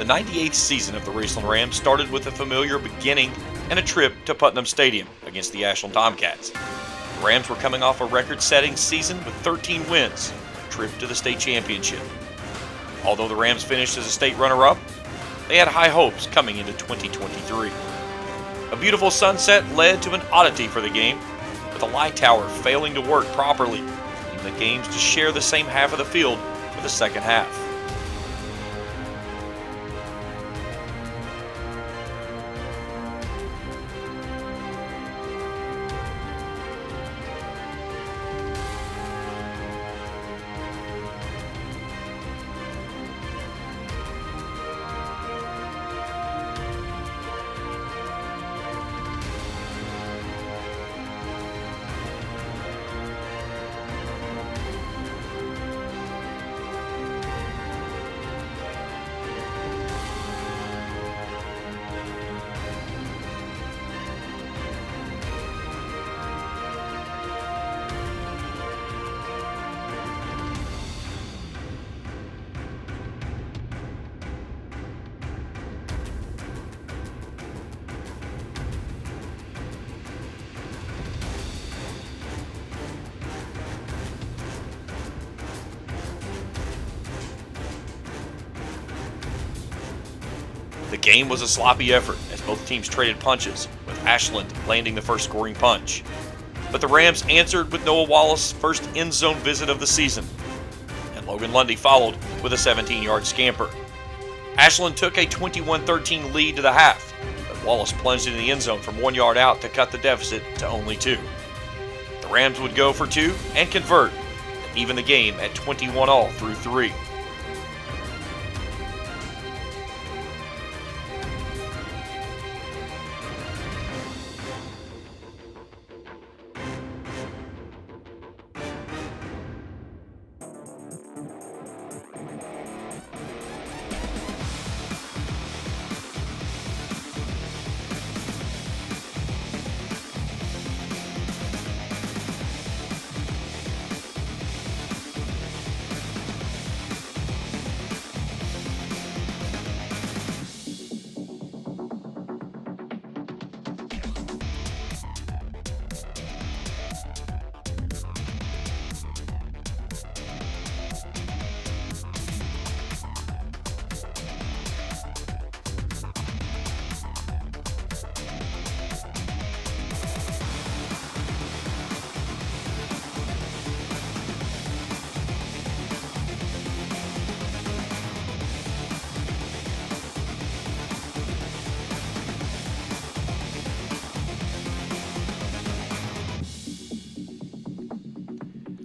98th season of the Raceland Rams started with a familiar beginning and a trip to Putnam Stadium against the Ashland Tomcats. The Rams were coming off a record-setting season with 13 wins, a trip to the state championship. Although the Rams finished as a state runner-up, they had high hopes coming into 2023. A beautiful sunset led to an oddity for the game, with the light tower failing to work properly, leaving the games to share the same half of the field for the second half. The game was a sloppy effort as both teams traded punches, with Ashland landing the first scoring punch. But the Rams answered with Noah Wallace's first end zone visit of the season, and Logan Lundy followed with a 17-yard scamper. Ashland took a 21-13 lead to the half, but Wallace plunged into the end zone from 1 yard out to cut the deficit to only 2. The Rams would go for 2 and convert, and even the game at 21-all through 3.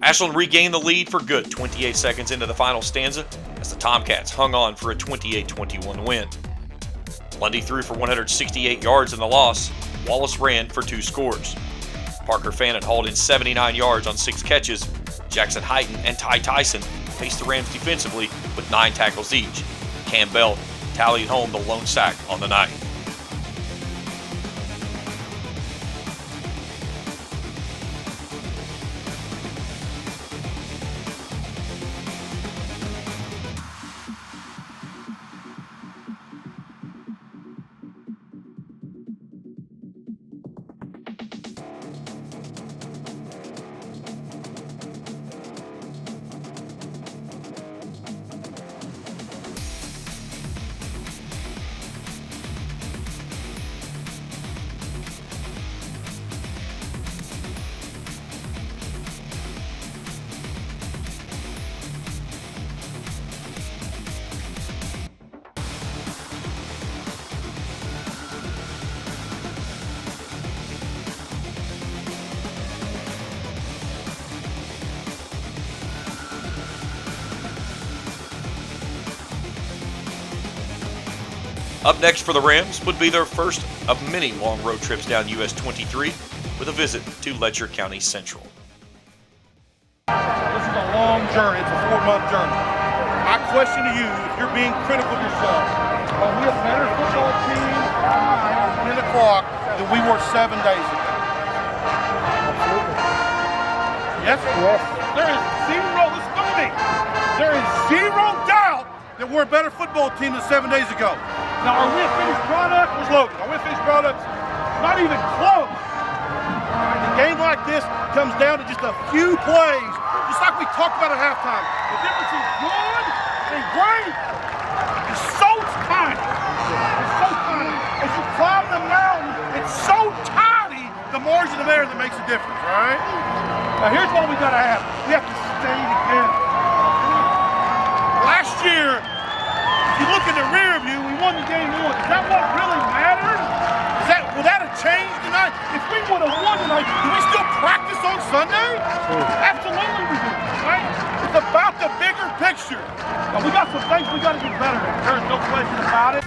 Ashland regained the lead for good 28 seconds into the final stanza as the Tomcats hung on for a 28-21 win. Lundy threw for 168 yards in the loss. Wallace ran for 2 scores. Parker Fannin hauled in 79 yards on 6 catches. Jackson Heighton and Ty Tyson faced the Rams defensively with 9 tackles each. Cam Bell tallied home the lone sack on the night. Up next for the Rams would be their first of many long road trips down US 23 with a visit to Letcher County Central. This is a long journey. It's a 4-month journey. My question to you, if you're being critical of yourself, are we a better football team at 10 o'clock than we were 7 days ago? Absolutely. Yes? Yes. There is zero, listen to me, there is zero doubt that we're a better football team than 7 days ago. Now, our win finished product was Logan. Our win finished product's not even close. A game like this comes down to just a few plays, just like we talked about at halftime. The difference is good and great is so tiny. It's so tiny. As you climb the mountain, it's so tiny, the margin of error that makes a difference, all right? Now, here's what we got to have. We have to stay together. Last year, if you look in the rear view, we won the game one. Is that what really matters? Will that have changed tonight? If we would have won tonight, do we still practice on Sunday? Absolutely we do, right? It's about the bigger picture. Now, we got some things we got to get better at. There's no question about it.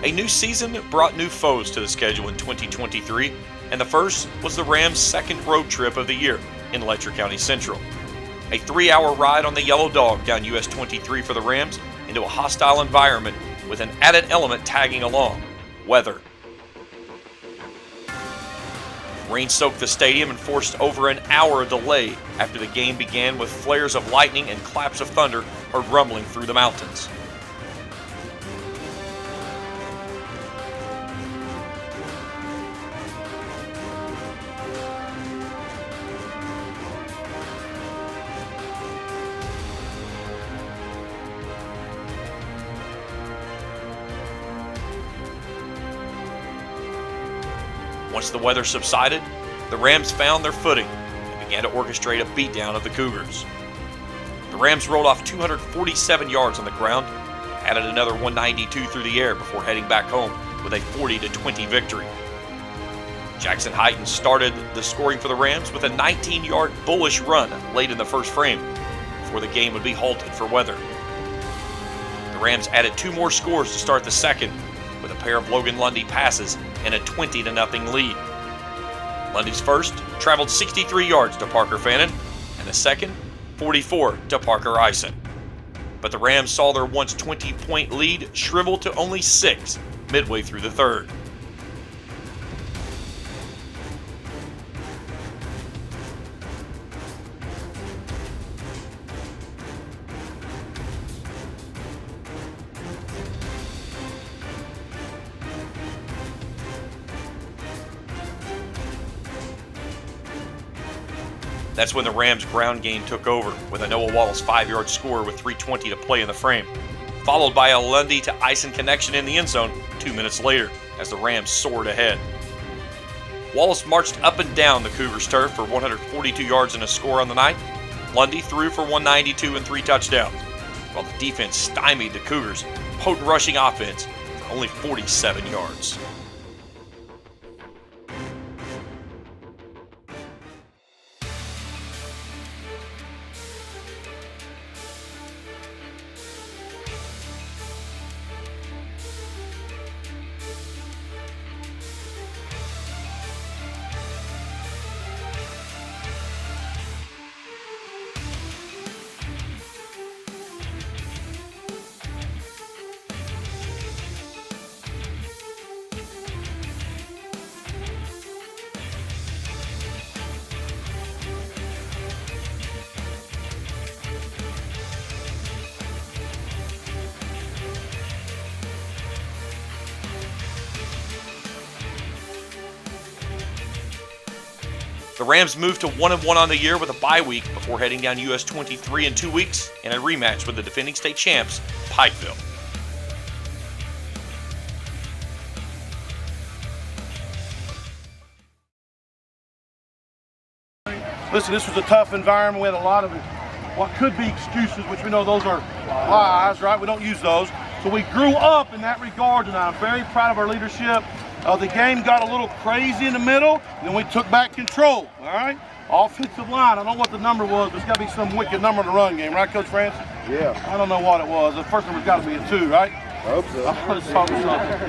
A new season brought new foes to the schedule in 2023, and the first was the Rams' second road trip of the year in Letcher County Central. A 3-hour ride on the Yellow Dog down US 23 for the Rams into a hostile environment with an added element tagging along: weather. Rain soaked the stadium and forced over an hour delay after the game began, with flares of lightning and claps of thunder heard rumbling through the mountains. Once the weather subsided, the Rams found their footing and began to orchestrate a beatdown of the Cougars. The Rams rolled off 247 yards on the ground, added another 192 through the air before heading back home with a 40-20 victory. Jackson Heighton started the scoring for the Rams with a 19-yard bullish run late in the first frame before the game would be halted for weather. The Rams added 2 more scores to start the second with a pair of Logan Lundy passes and a 20-0 lead. Lundy's first traveled 63 yards to Parker Fannin, and the second, 44 to Parker Eisen. But the Rams saw their once 20-point lead shrivel to only 6 midway through the third. That's when the Rams' ground game took over, with a Noah Wallace 5-yard score with 3:20 to play in the frame, followed by a Lundy to Eisen connection in the end zone 2 minutes later as the Rams soared ahead. Wallace marched up and down the Cougars' turf for 142 yards and a score on the night. Lundy threw for 192 and 3 touchdowns, while the defense stymied the Cougars' potent rushing offense for only 47 yards. The Rams moved to 1-1 on the year with a bye week before heading down US 23 in 2 weeks in a rematch with the defending state champs, Pikeville. Listen, this was a tough environment. We had a lot of what could be excuses, which we know those are lies, right? We don't use those. So we grew up in that regard, and I'm very proud of our leadership. The game got a little crazy in the middle, and then we took back control, all right? Offensive line, I don't know what the number was, but it's got to be some wicked number in the run game, right, Coach Francis? Yeah. I don't know what it was. The first number's got to be a 2, right? I hope so.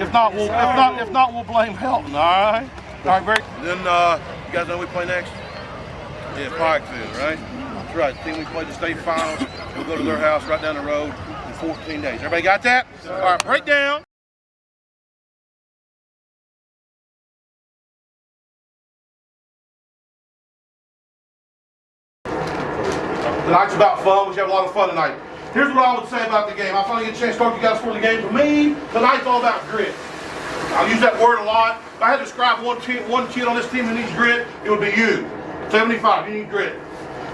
If not, we'll blame Helton, all right? All right, great. Then you guys know who we play next? Yeah, Pikeville, right? That's right. The team we played the state finals. We'll go to their house right down the road. 14 days. Everybody got that? All right, break down. Tonight's about fun. We should have a lot of fun tonight. Here's what I would say about the game. I finally get a chance to talk to you guys before the game. For me, tonight's all about grit. I'll use that word a lot. If I had to describe one kid on this team who needs grit, it would be you. 75, you need grit.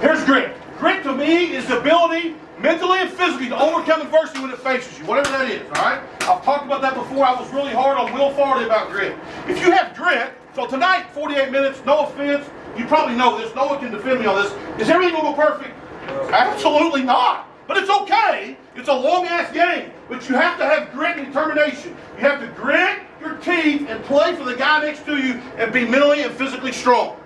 Here's grit. Grit to me is the ability, mentally and physically, to overcome adversity when it faces you, whatever that is, all right? I've talked about that before. I was really hard on Will Farley about grit. If you have grit, so tonight, 48 minutes, no offense, you probably know this, no one can defend me on this. Is everything going to go perfect? Absolutely not. But it's okay. It's a long-ass game. But you have to have grit and determination. You have to grit your teeth and play for the guy next to you and be mentally and physically strong.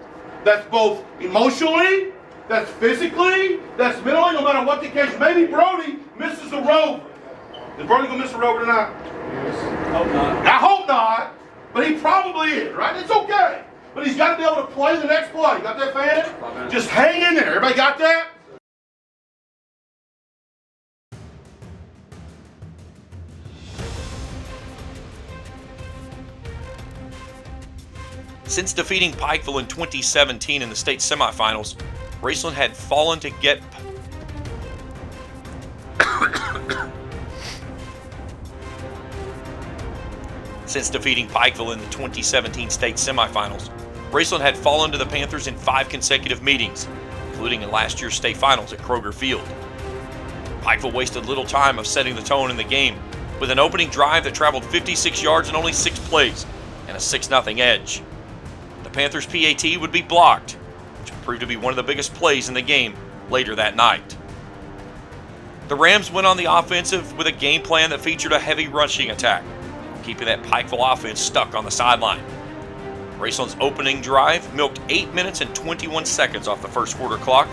That's both emotionally, that's physically, that's mentally, no matter what the case. Maybe Brody misses the rover. Is Brody going to miss the rover tonight? Hope not. I hope not, but he probably is, right? It's okay. But he's got to be able to play the next play. You got that, fan? Just hang in there. Everybody got that? Since defeating Pikeville in 2017 in the state semifinals, Raceland had fallen to get Since defeating Pikeville in the 2017 state semifinals, Raceland had fallen to the Panthers in 5 consecutive meetings, including in last year's state finals at Kroger Field. Pikeville wasted little time of setting the tone in the game, with an opening drive that traveled 56 yards in only 6 plays, and a 6-0 edge. The Panthers' PAT would be blocked, which would prove to be one of the biggest plays in the game later that night. The Rams went on the offensive with a game plan that featured a heavy rushing attack, keeping that Pikeville offense stuck on the sideline. Raceland's opening drive milked 8 minutes and 21 seconds off the first quarter clock,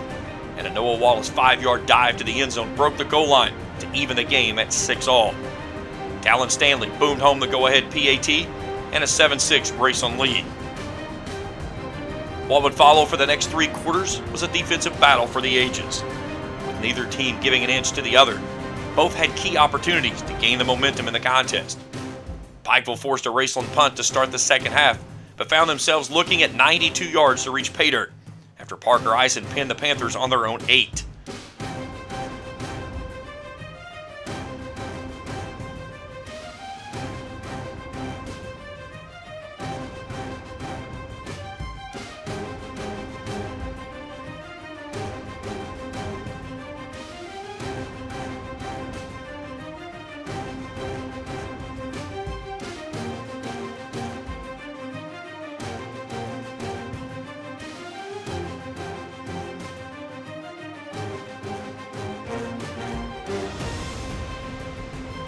and a Noah Wallace 5-yard dive to the end zone broke the goal line to even the game at 6-all. Talon Stanley boomed home the go-ahead PAT and a 7-6 Raceland lead. What would follow for the next 3 quarters was a defensive battle for the ages, with neither team giving an inch to the other. Both had key opportunities to gain the momentum in the contest. Pikeville forced a Raceland punt to start the second half, but found themselves looking at 92 yards to reach pay dirt after Parker Eisen pinned the Panthers on their own 8.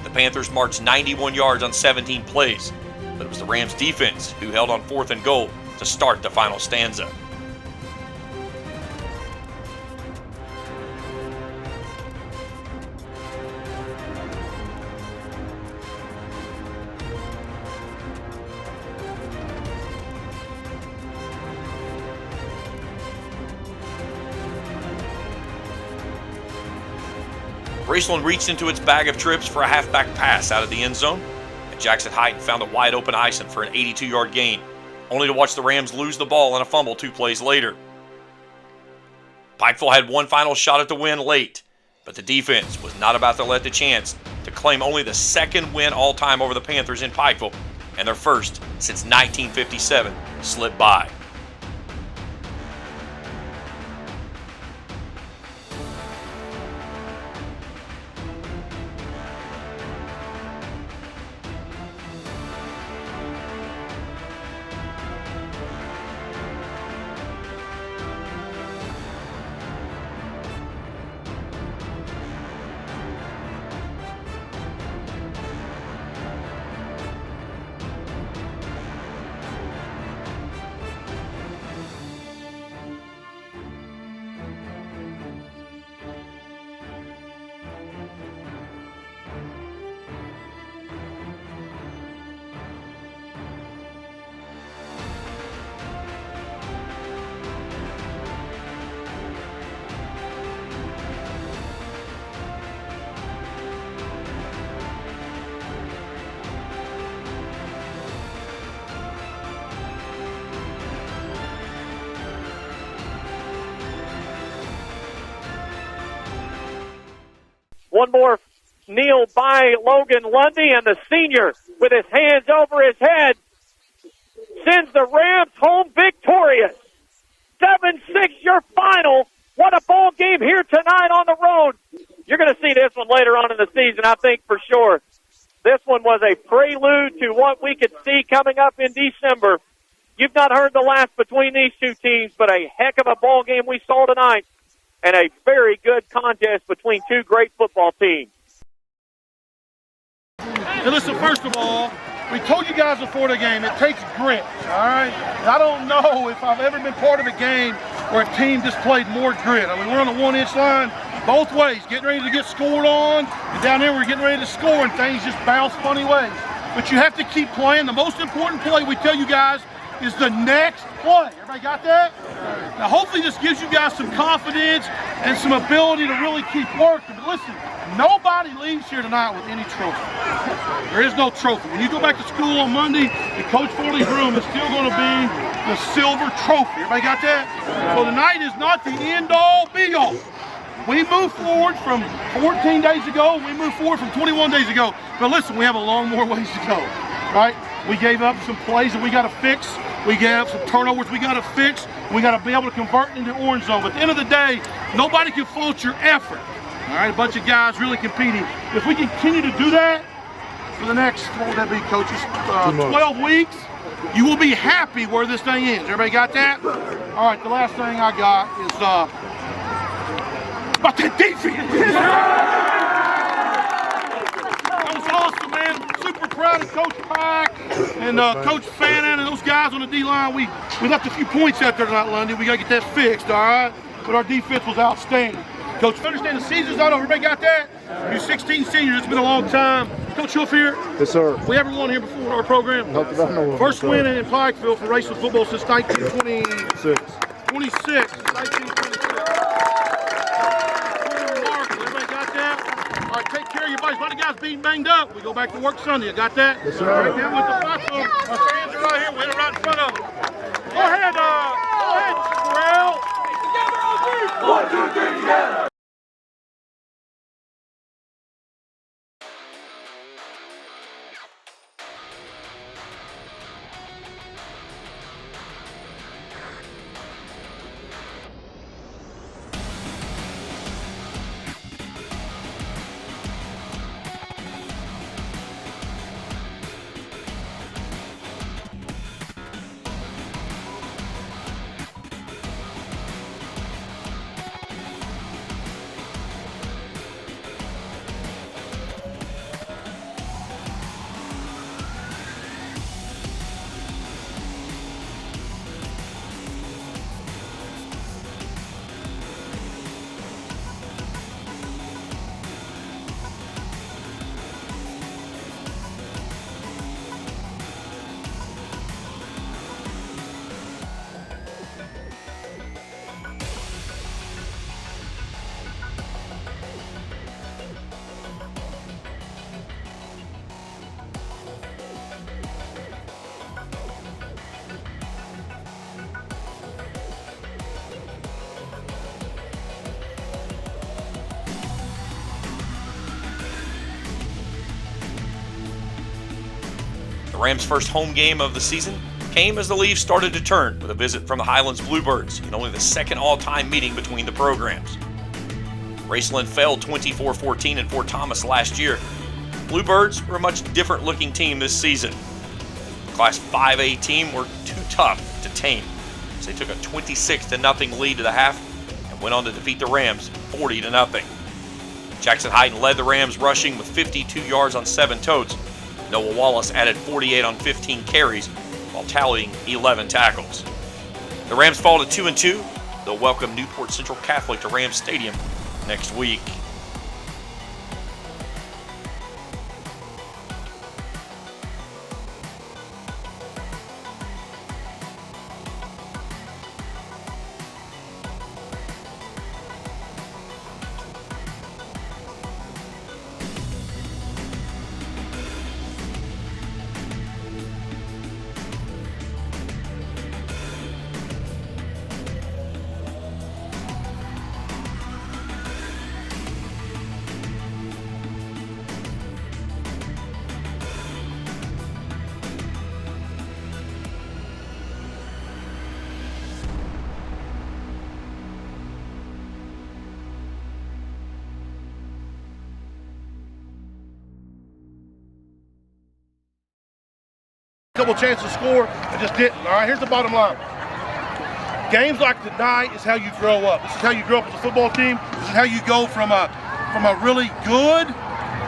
The Panthers marched 91 yards on 17 plays, but it was the Rams defense who held on 4th and goal to start the final stanza. Raceland reached into its bag of trips for a halfback pass out of the end zone, and Jackson Hyden found a wide open Eisen for an 82-yard gain, only to watch the Rams lose the ball on a fumble 2 plays later. Pikeville had one final shot at the win late, but the defense was not about to let the chance to claim only the second win all-time over the Panthers in Pikeville, and their first since 1957 slip by. One more kneel by Logan Lundy, and the senior, with his hands over his head, sends the Rams home victorious. 7-6 your final. What a ball game here tonight on the road. You're going to see this one later on in the season, I think, for sure. This one was a prelude to what we could see coming up in December. You've not heard the last between these two teams, but a heck of a ball game we saw tonight, and a very good contest between two great football teams. Now listen, first of all, we told you guys before the game, it takes grit, all right? And I don't know if I've ever been part of a game where a team just played more grit. I mean, we're on the 1-inch line both ways, getting ready to get scored on, and down there we're getting ready to score, and things just bounce funny ways. But you have to keep playing. The most important play we tell you guys is the next play. Everybody got that? Now, hopefully this gives you guys some confidence and some ability to really keep working. But listen, nobody leaves here tonight with any trophy. There is no trophy. When you go back to school on Monday, in Coach Foley's room is still going to be the silver trophy. Everybody got that? So tonight is not the end-all, be-all. We moved forward from 14 days ago. We moved forward from 21 days ago. But listen, we have a long more ways to go, right? We gave up some plays that we got to fix. We gave up some turnovers we got to fix. We got to be able to convert into orange zone. But at the end of the day, nobody can fault your effort. All right, a bunch of guys really competing. If we continue to do that for the next, what would that be, coaches? 12 weeks, you will be happy where this thing is. Everybody got that? All right, the last thing I got is about that defense. That was awesome, man. Super proud of Coach Pike and Coach Fannin and those guys on the D-line. We left a few points out there tonight, Lundy. We got to get that fixed, all right? But our defense was outstanding. Coach, understand the season's not over. Everybody got that? You're 16 seniors. It's been a long time. Coach Hoof here. Yes, sir. We ever won here before our program? Not that I know of. First win in Pikeville for Raceland Football since 1926. 1926. Everybody got that? All right, take care of your buddies. A lot of guys being banged up. We go back to work Sunday. You got that? Yes, sir. Right now with the platform. Our fans are right here. We're right in front of them. Go ahead, Terrell. Together, OG. 1, 2, 3, together. The Rams' first home game of the season came as the leaves started to turn with a visit from the Highlands Bluebirds in only the second all-time meeting between the programs. Raceland fell 24-14 in Fort Thomas last year. Bluebirds were a much different-looking team this season. The Class 5A team were too tough to tame, as they took a 26-0 lead to the half and went on to defeat the Rams 40-0. Jackson Hyden led the Rams rushing with 52 yards on 7 totes. Noah Wallace added 48 on 15 carries while tallying 11 tackles. The Rams fall to 2-2. They'll welcome Newport Central Catholic to Rams Stadium next week. Couple chances to score, I just didn't. All right, here's the bottom line. Games like tonight is how you grow up. This is how you grow up as a football team. This is how you go from a really good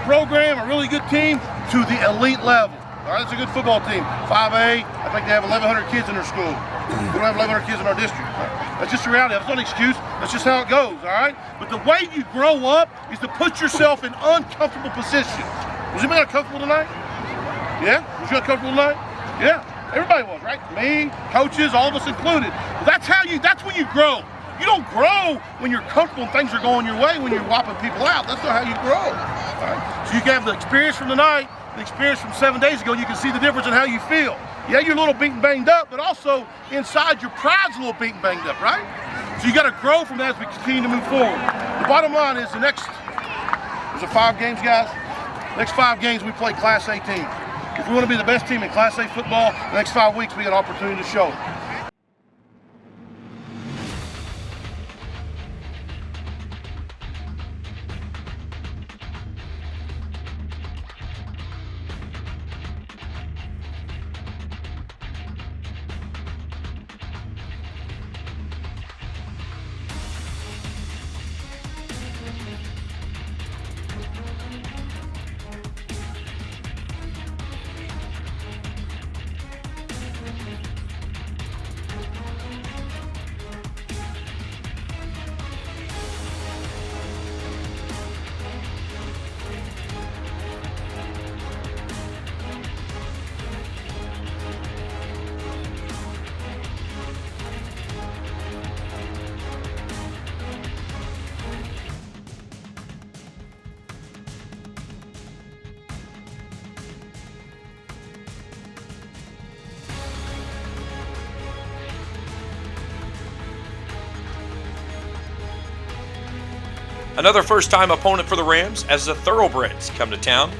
program, a really good team, to the elite level. All right, it's a good football team. 5A, I think they have 1,100 kids in their school. We don't have 1,100 kids in our district. That's just the reality. That's not an excuse. That's just how it goes, all right? But the way you grow up is to put yourself in uncomfortable positions. Was anybody uncomfortable tonight? Yeah? Was you uncomfortable tonight? Yeah. Everybody was, right? Me, coaches, all of us included. But that's when you grow. You don't grow when you're comfortable and things are going your way, when you're whopping people out. That's not how you grow. All right? So you can have the experience from tonight, the experience from 7 days ago, and you can see the difference in how you feel. Yeah, you're a little beaten, banged up, but also inside your pride's a little beaten, banged up, right? So you got to grow from that as we continue to move forward. The bottom line is there's 5 games, guys. Next 5 games we play Class A teams. If we want to be the best team in Class A football, the next 5 weeks we get an opportunity to show it. Another first-time opponent for the Rams as the Thoroughbreds come to town.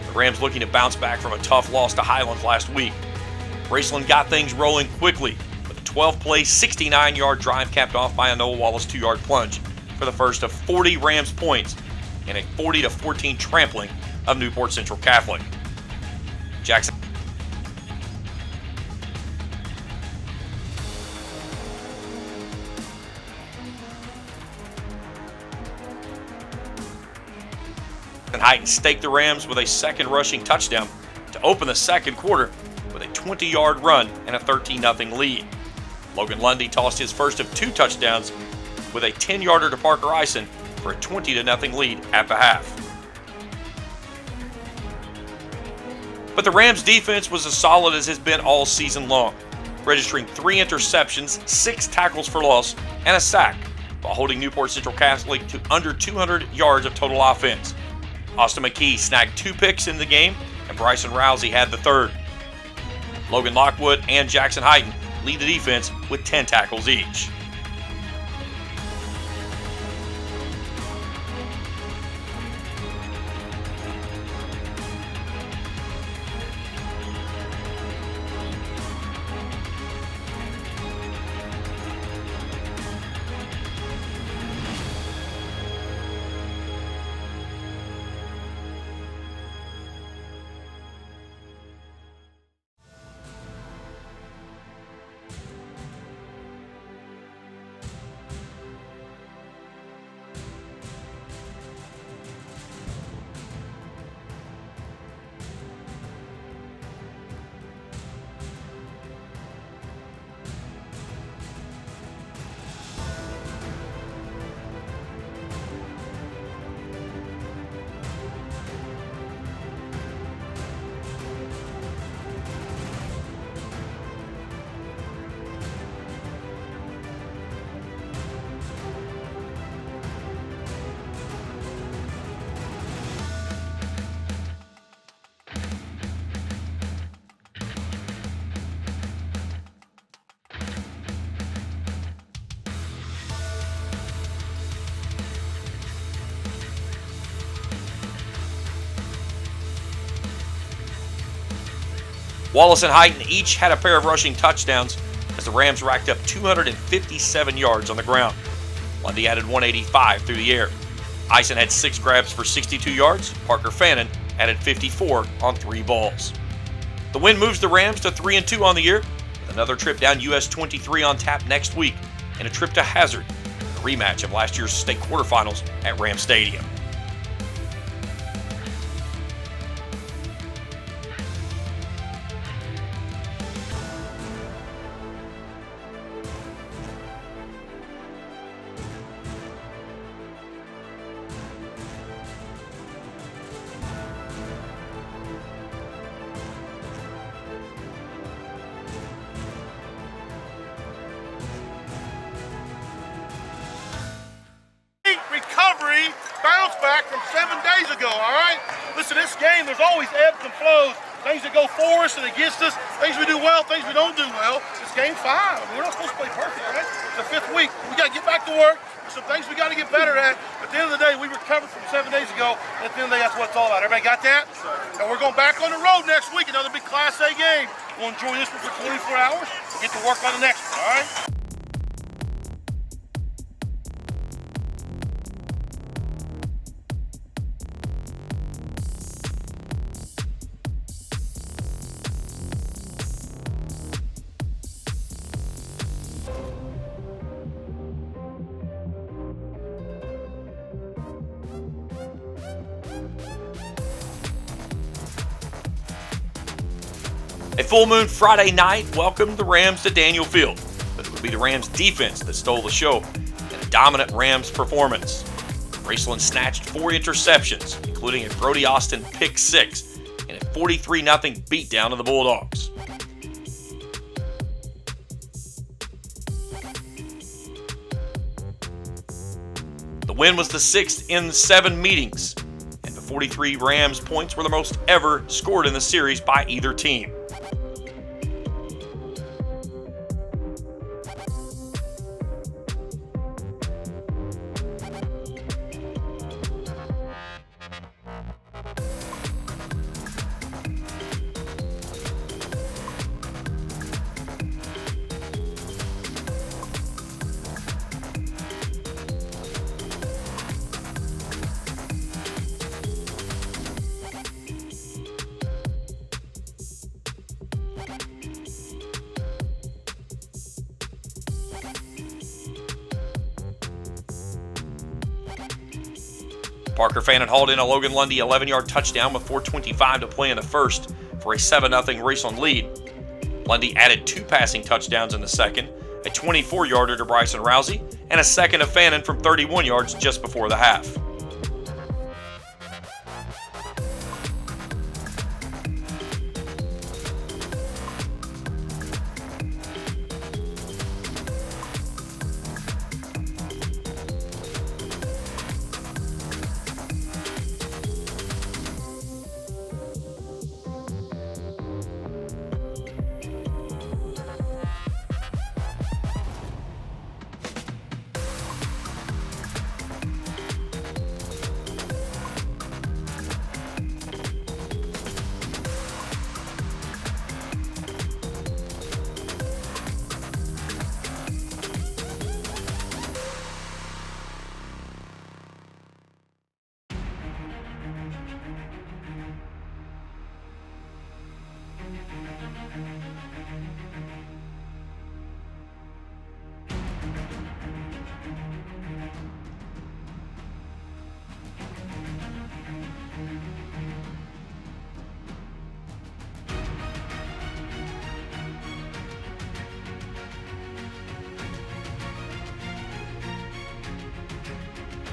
The Rams looking to bounce back from a tough loss to Highlands last week. Raceland got things rolling quickly with a 12-play, 69-yard drive capped off by a Noah Wallace 2-yard plunge for the first of 40 Rams points and a 40-14 trampling of Newport Central Catholic. Jackson Highlands staked the Rams with a second rushing touchdown to open the second quarter with a 20-yard run and a 13-0 lead. Logan Lundy tossed his first of 2 touchdowns with a 10-yarder to Parker Eisen for a 20-0 lead at the half. But the Rams defense was as solid as it's been all season long, registering 3 interceptions, 6 tackles for loss, and a sack, while holding Newport Central Catholic to under 200 yards of total offense. Austin McKee snagged 2 picks in the game, and Bryson Rousey had the third. Logan Lockwood and Jackson Hyden lead the defense with 10 tackles each. Wallace and Hyden each had a pair of rushing touchdowns as the Rams racked up 257 yards on the ground. Lundy added 185 through the air. Eisen had 6 grabs for 62 yards. Parker Fannin added 54 on 3 balls. The win moves the Rams to 3-2 on the year, with another trip down US 23 on tap next week, and a trip to Hazard, a rematch of last year's state quarterfinals at Ram Stadium. Recovery, bounce back from 7 days ago, all right? Listen, this game, there's always ebbs and flows. Things that go for us and against us, things we do well, things we don't do well. It's game 5. I mean, we're not supposed to play perfect, right? It's the 5th week. We got to get back to work. There's some things we got to get better at. But at the end of the day, we recovered from 7 days ago. And at the end of the day, that's what it's all about. Everybody got that? And we're going back on the road next week, another big Class A game. We'll enjoy this one for 24 hours. We'll get to work on the next one, all right? A full moon Friday night welcomed the Rams to Daniel Field, but it would be the Rams defense that stole the show in a dominant Rams performance. Raceland snatched 4 interceptions, including a Brody Austin pick 6 and a 43-0 beatdown of the Bulldogs. The win was the 6th in 7 meetings, and the 43 Rams points were the most ever scored in the series by either team. Parker Fannin hauled in a Logan Lundy 11-yard touchdown with 4:25 to play in the first for a 7-0 Raceland lead. Lundy added 2 passing touchdowns in the second, a 24-yarder to Bryson Rousey, and a second of Fannin from 31 yards just before the half.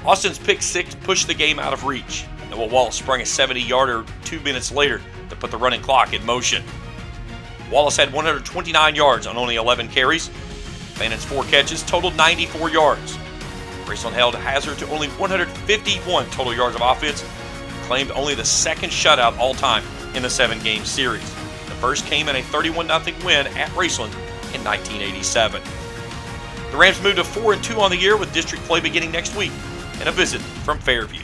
Austin's pick 6 pushed the game out of reach. Noah Wallace sprung a 70-yarder 2 minutes later to put the running clock in motion. Wallace had 129 yards on only 11 carries. Fannin's 4 catches totaled 94 yards. Raceland held Hazard to only 151 total yards of offense, and claimed only the second shutout all time in the 7-game series. The first came in a 31-0 win at Raceland in 1987. The Rams moved to 4-2 on the year with district play beginning next week and a visit from Fairview.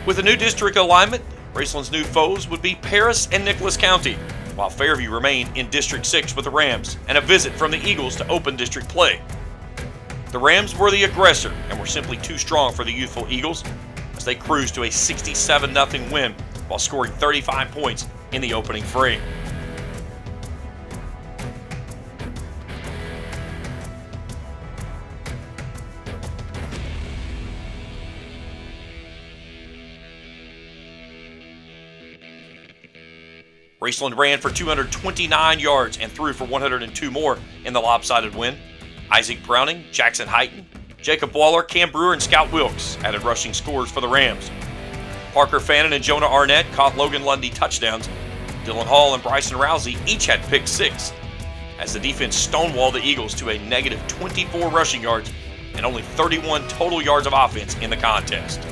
With a new district alignment, Raceland's new foes would be Paris and Nicholas County, while Fairview remained in District 6 with the Rams and a visit from the Eagles to open district play. The Rams were the aggressor and were simply too strong for the youthful Eagles as they cruised to a 67-0 win while scoring 35 points in the opening frame. Raceland ran for 229 yards and threw for 102 more in the lopsided win. Isaac Browning, Jackson Heighton, Jacob Waller, Cam Brewer, and Scout Wilkes added rushing scores for the Rams. Parker Fannin and Jonah Arnett caught Logan Lundy touchdowns. Dylan Hall and Bryson Rousey each had pick six, as the defense stonewalled the Eagles to a negative 24 rushing yards and only 31 total yards of offense in the contest.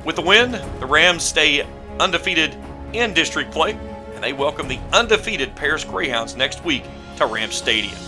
With the win, the Rams stay undefeated in district play, and they welcome the undefeated Paris Greyhounds next week to Rams Stadium.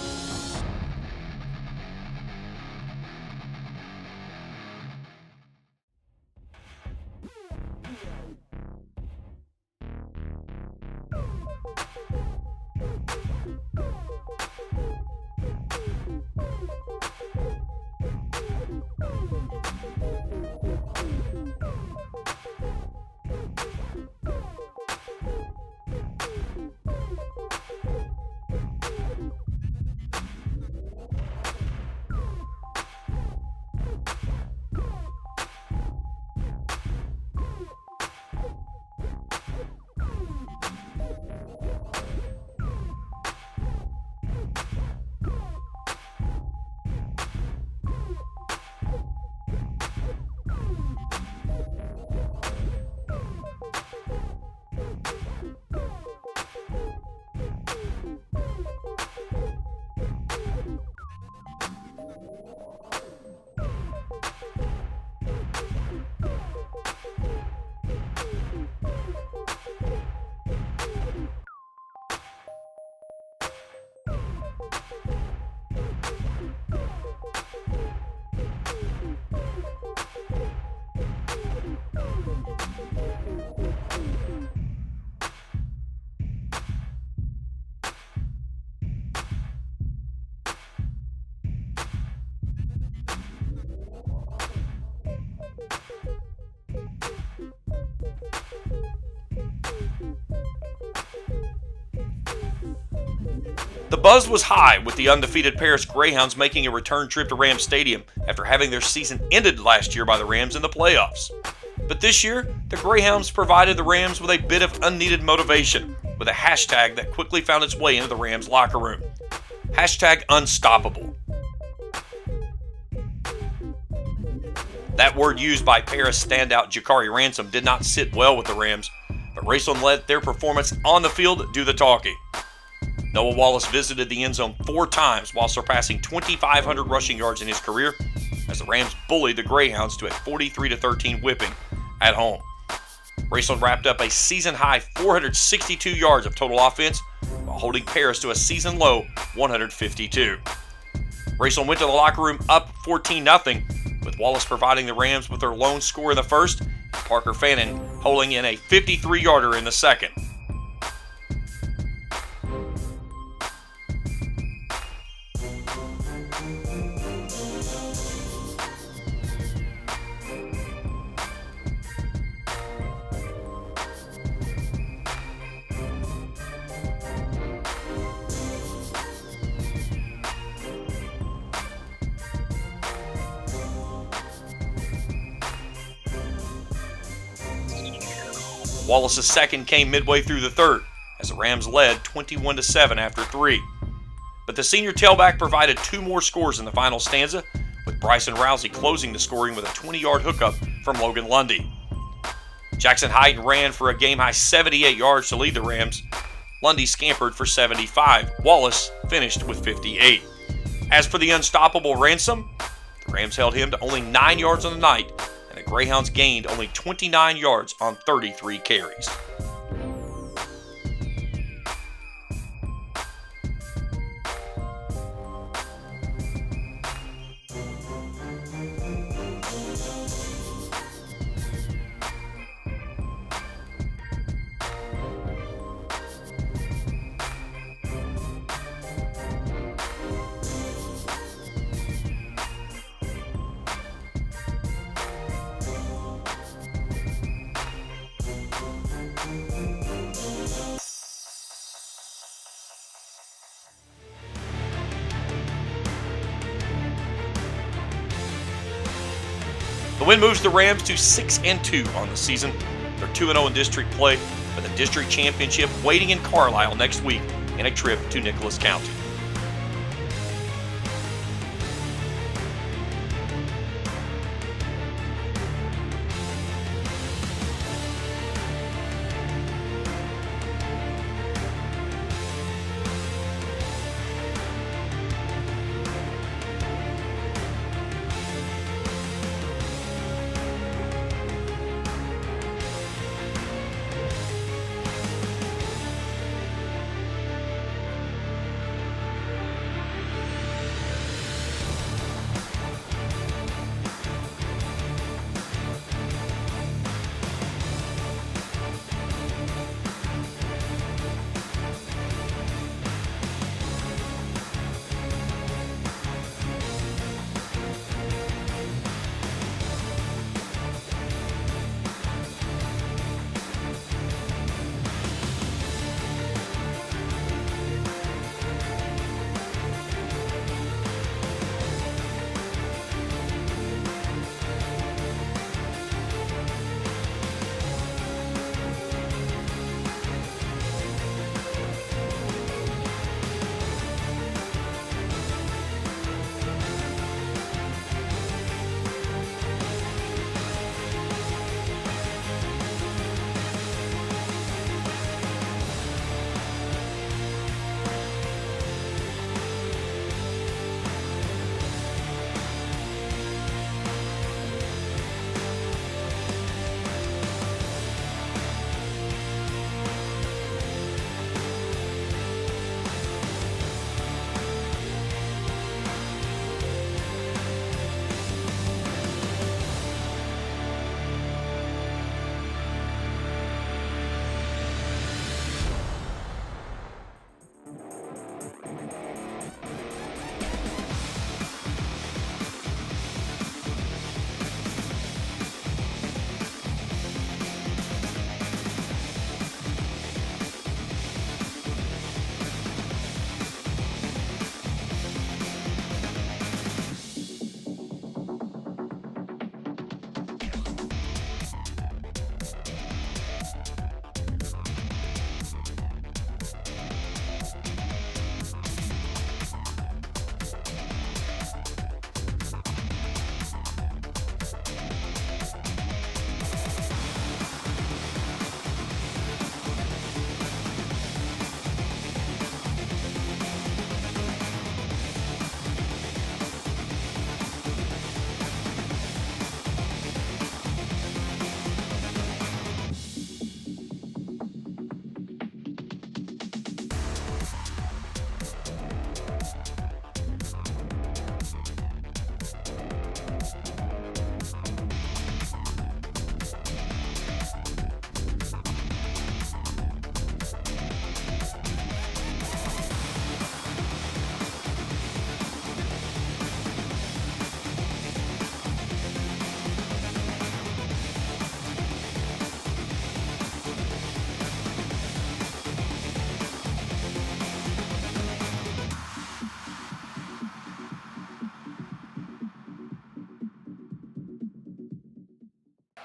The buzz was high with the undefeated Paris Greyhounds making a return trip to Rams Stadium after having their season ended last year by the Rams in the playoffs. But this year, the Greyhounds provided the Rams with a bit of unneeded motivation with a hashtag that quickly found its way into the Rams locker room. Hashtag unstoppable. That word used by Paris standout Jakari Ransom did not sit well with the Rams, but Raceland let their performance on the field do the talking. Noah Wallace visited the end zone 4 times while surpassing 2,500 rushing yards in his career as the Rams bullied the Greyhounds to a 43-13 whipping at home. Raceland wrapped up a season-high 462 yards of total offense while holding Paris to a season-low 152. Raceland went to the locker room up 14-0, with Wallace providing the Rams with their lone score in the first and Parker Fannin holding in a 53-yarder in the second. Wallace's second came midway through the third, as the Rams led 21-7 after 3. But the senior tailback provided 2 more scores in the final stanza, with Bryson Rousey closing the scoring with a 20-yard hookup from Logan Lundy. Jackson Hyden ran for a game-high 78 yards to lead the Rams. Lundy scampered for 75. Wallace finished with 58. As for the unstoppable Ransom, the Rams held him to only 9 yards on the night, and the Greyhounds gained only 29 yards on 33 carries. The win moves the Rams to 6-2 on the season. They're 2-0 in district play, with the district championship waiting in Carlisle next week and a trip to Nicholas County.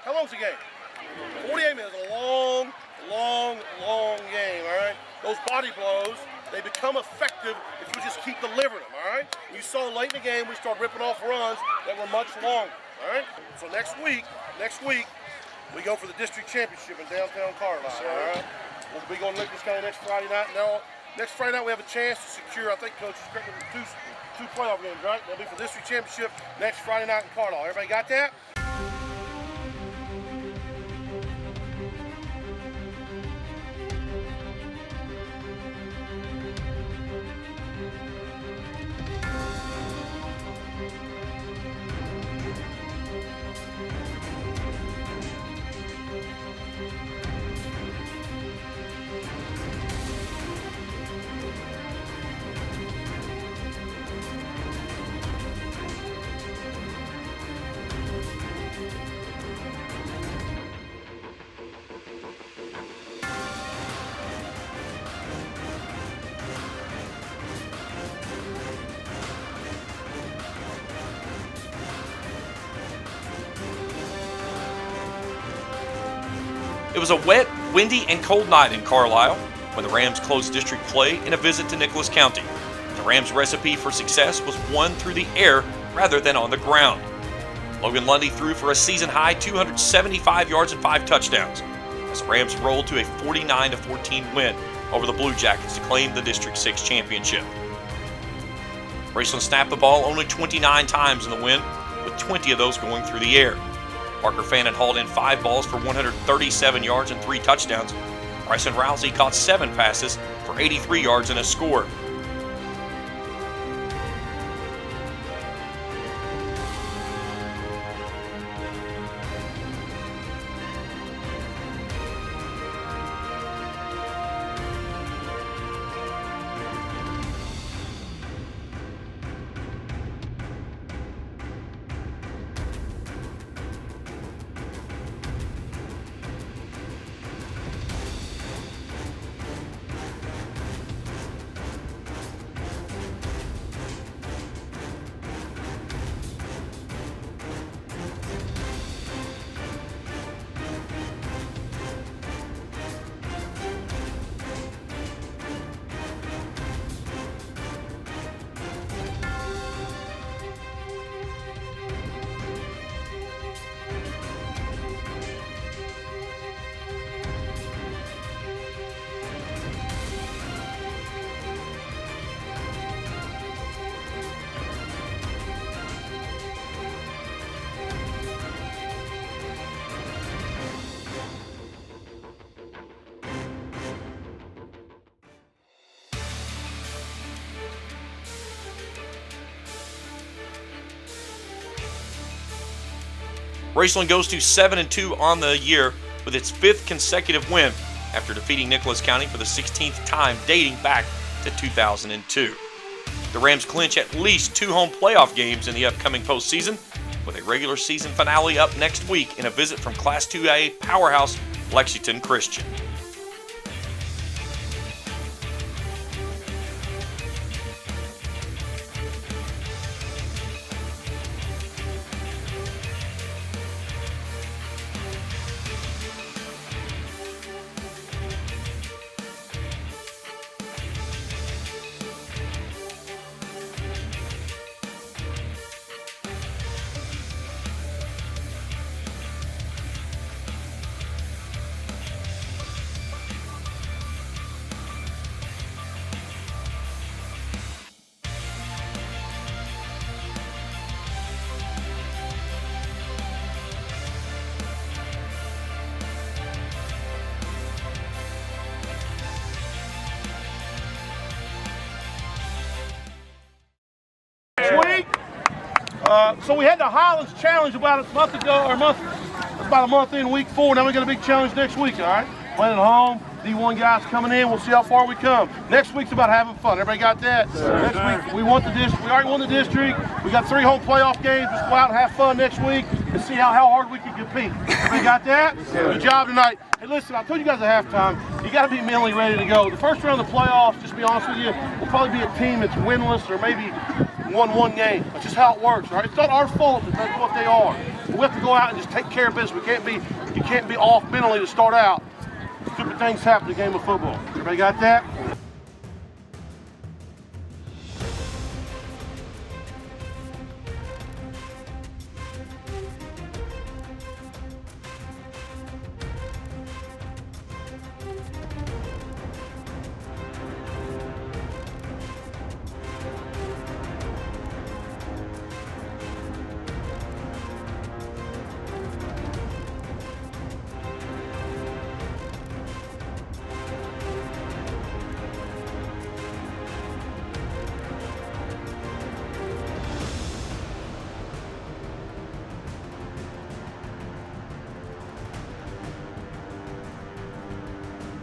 How long's the game? 48 minutes. A long, long, long game, all right? Those body blows, they become effective if you just keep delivering them, all right? You saw late in the game, we started ripping off runs that were much longer, all right? So next week, we go for the district championship in downtown Carlisle, all right? We'll be going to Nicholas County next Friday night. Now, next Friday night we have a chance to secure, I think, Coach, two playoff games, right? They'll be for the district championship next Friday night in Carlisle. Everybody got that? It was a wet, windy, and cold night in Carlisle when the Rams closed district play in a visit to Nicholas County. The Rams' recipe for success was won through the air rather than on the ground. Logan Lundy threw for a season-high 275 yards and 5 touchdowns as the Rams rolled to a 49-14 win over the Blue Jackets to claim the District 6 championship. Raceland snapped the ball only 29 times in the win, with 20 of those going through the air. Parker Fannin hauled in 5 balls for 137 yards and 3 touchdowns. Bryson Rousey caught 7 passes for 83 yards and a score. Raceland goes to 7-2 on the year with its 5th consecutive win after defeating Nicholas County for the 16th time dating back to 2002. The Rams clinch at least 2 home playoff games in the upcoming postseason, with a regular season finale up next week in a visit from Class 2A powerhouse Lexington Christian. So we had the Highlands challenge about a month ago, about a month in week 4. Now we got a big challenge next week, all right? Playing at home, D1 guys coming in. We'll see how far we come. Next week's about having fun. Everybody got that? Next week we want the district. We already won the district. We got 3 home playoff games. Let's go out and have fun next week and see how hard we can compete. Everybody got that? Good job tonight. Hey, listen, I told you guys at halftime, you got to be mentally ready to go. The first round of the playoffs, just to be honest with you, will probably be a team that's winless or maybe won 1 game. That's just how it works, all right? It's not our fault that that's what they are. We have to go out and just take care of business. You can't be off mentally to start out. Stupid things happen in a game of football. Everybody got that?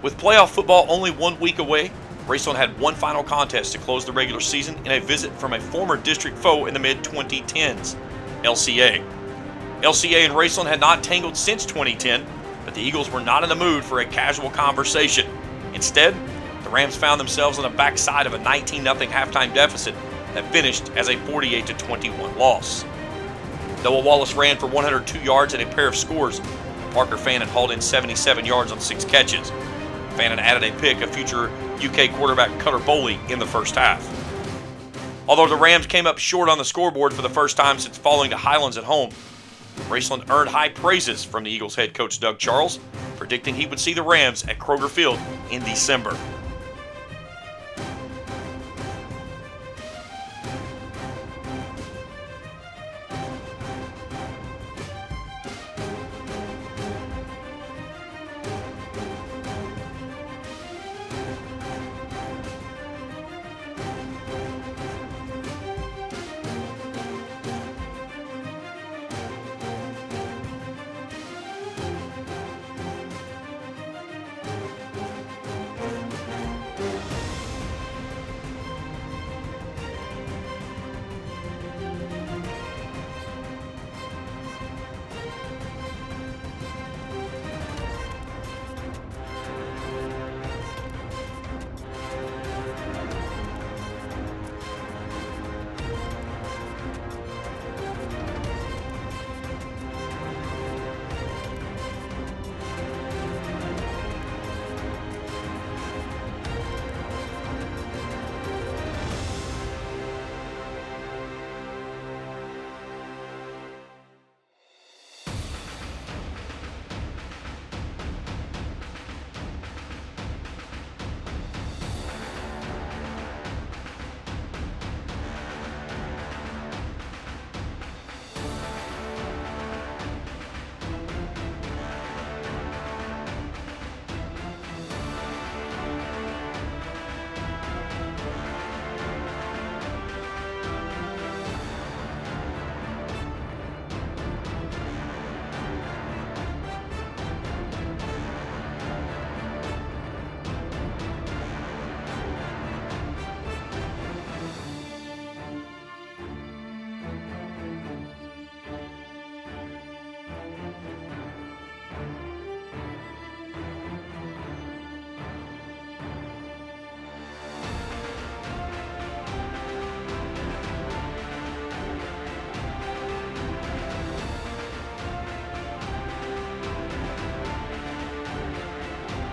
With playoff football only 1 week away, Raceland had one final contest to close the regular season in a visit from a former district foe in the mid-2010s, LCA. LCA and Raceland had not tangled since 2010, but the Eagles were not in the mood for a casual conversation. Instead, the Rams found themselves on the backside of a 19-0 halftime deficit that finished as a 48-21 loss. Noah Wallace ran for 102 yards and a pair of scores. Parker Fannin hauled in 77 yards on 6 catches. Fannin added a pick of future UK quarterback Cutter Boley in the first half. Although the Rams came up short on the scoreboard for the first time since falling to Highlands at home, Raceland earned high praises from the Eagles head coach Doug Charles, predicting he would see the Rams at Kroger Field in December.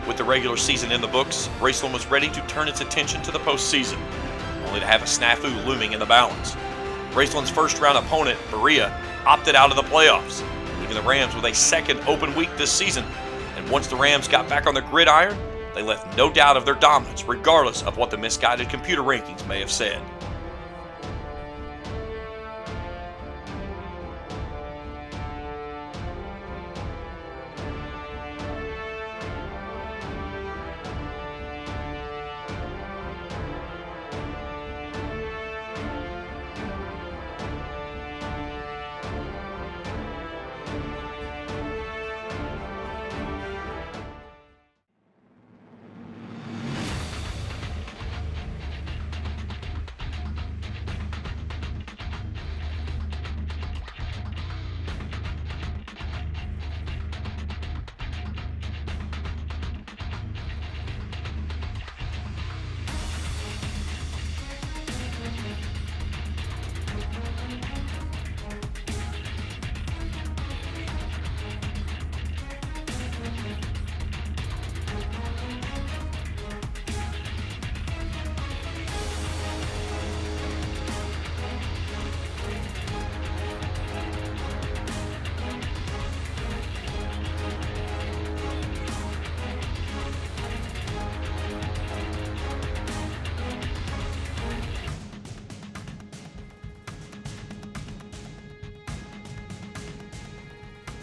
With the regular season in the books, Raceland was ready to turn its attention to the postseason, only to have a snafu looming in the balance. Raceland's first-round opponent, Berea, opted out of the playoffs, leaving the Rams with a second open week this season. And once the Rams got back on the gridiron, they left no doubt of their dominance, regardless of what the misguided computer rankings may have said.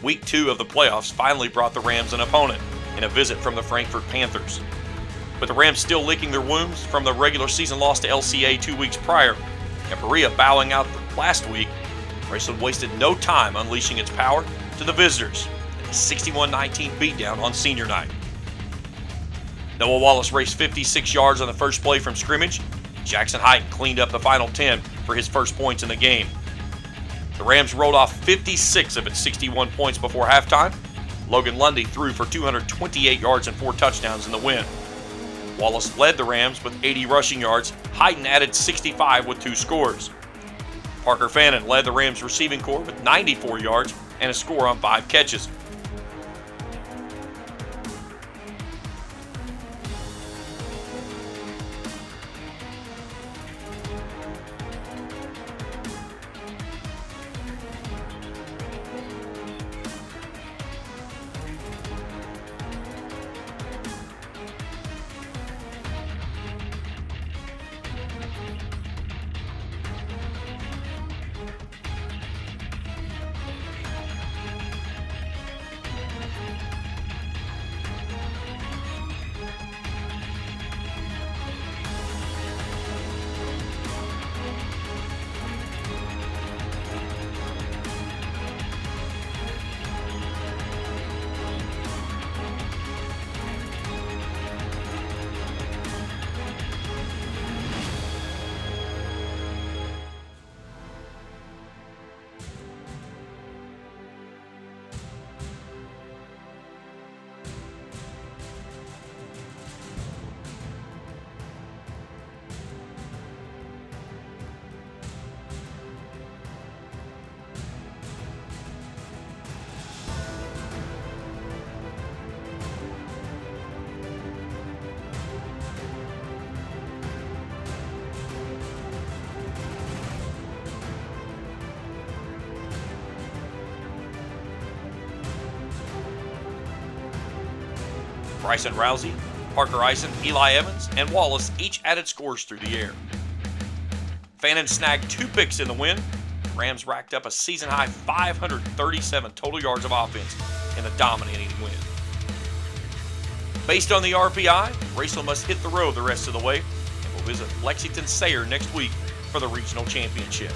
Week 2 of the playoffs finally brought the Rams an opponent in a visit from the Frankfurt Panthers. With the Rams still licking their wounds from the regular season loss to LCA 2 weeks prior, and Perea bowing out last week, Raceland wasted no time unleashing its power to the visitors in a 61-19 beatdown on senior night. Noah Wallace raced 56 yards on the first play from scrimmage. Jackson Hyten cleaned up the final 10 for his first points in the game. The Rams rolled off 56 of its 61 points before halftime. Logan Lundy threw for 228 yards and 4 touchdowns in the win. Wallace led the Rams with 80 rushing yards. Hyten added 65 with 2 scores. Parker Fannin led the Rams receiving corps with 94 yards and a score on 5 catches. Bryson Rousey, Parker Eisen, Eli Evans, and Wallace each added scores through the air. Fannin snagged 2 picks in the win. The Rams racked up a season-high 537 total yards of offense in the dominating win. Based on the RPI, Raceland must hit the road the rest of the way and will visit Lexington Sayre next week for the regional championship.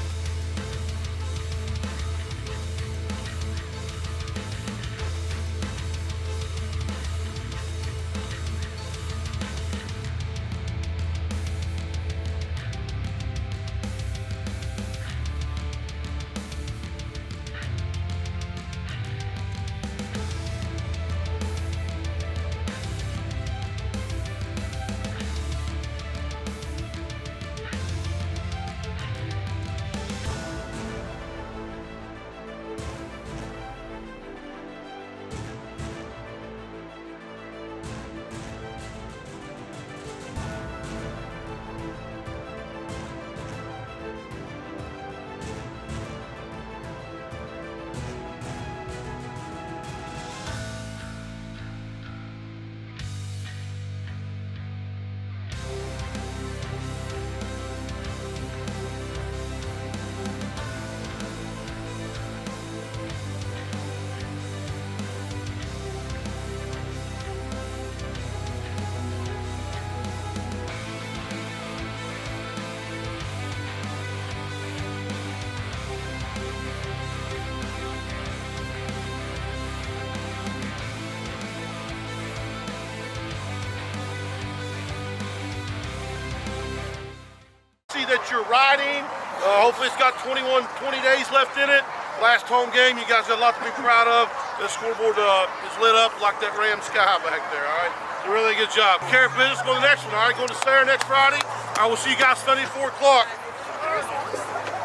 That you're riding. Hopefully it's got 20 days left in it. Last home game, you guys got a lot to be proud of. The scoreboard is lit up like that Ram sky back there, all right? It's a really good job. Care of business, go to the next one, all right? Go to Sayre next Friday. I will see you guys Sunday at 4 o'clock.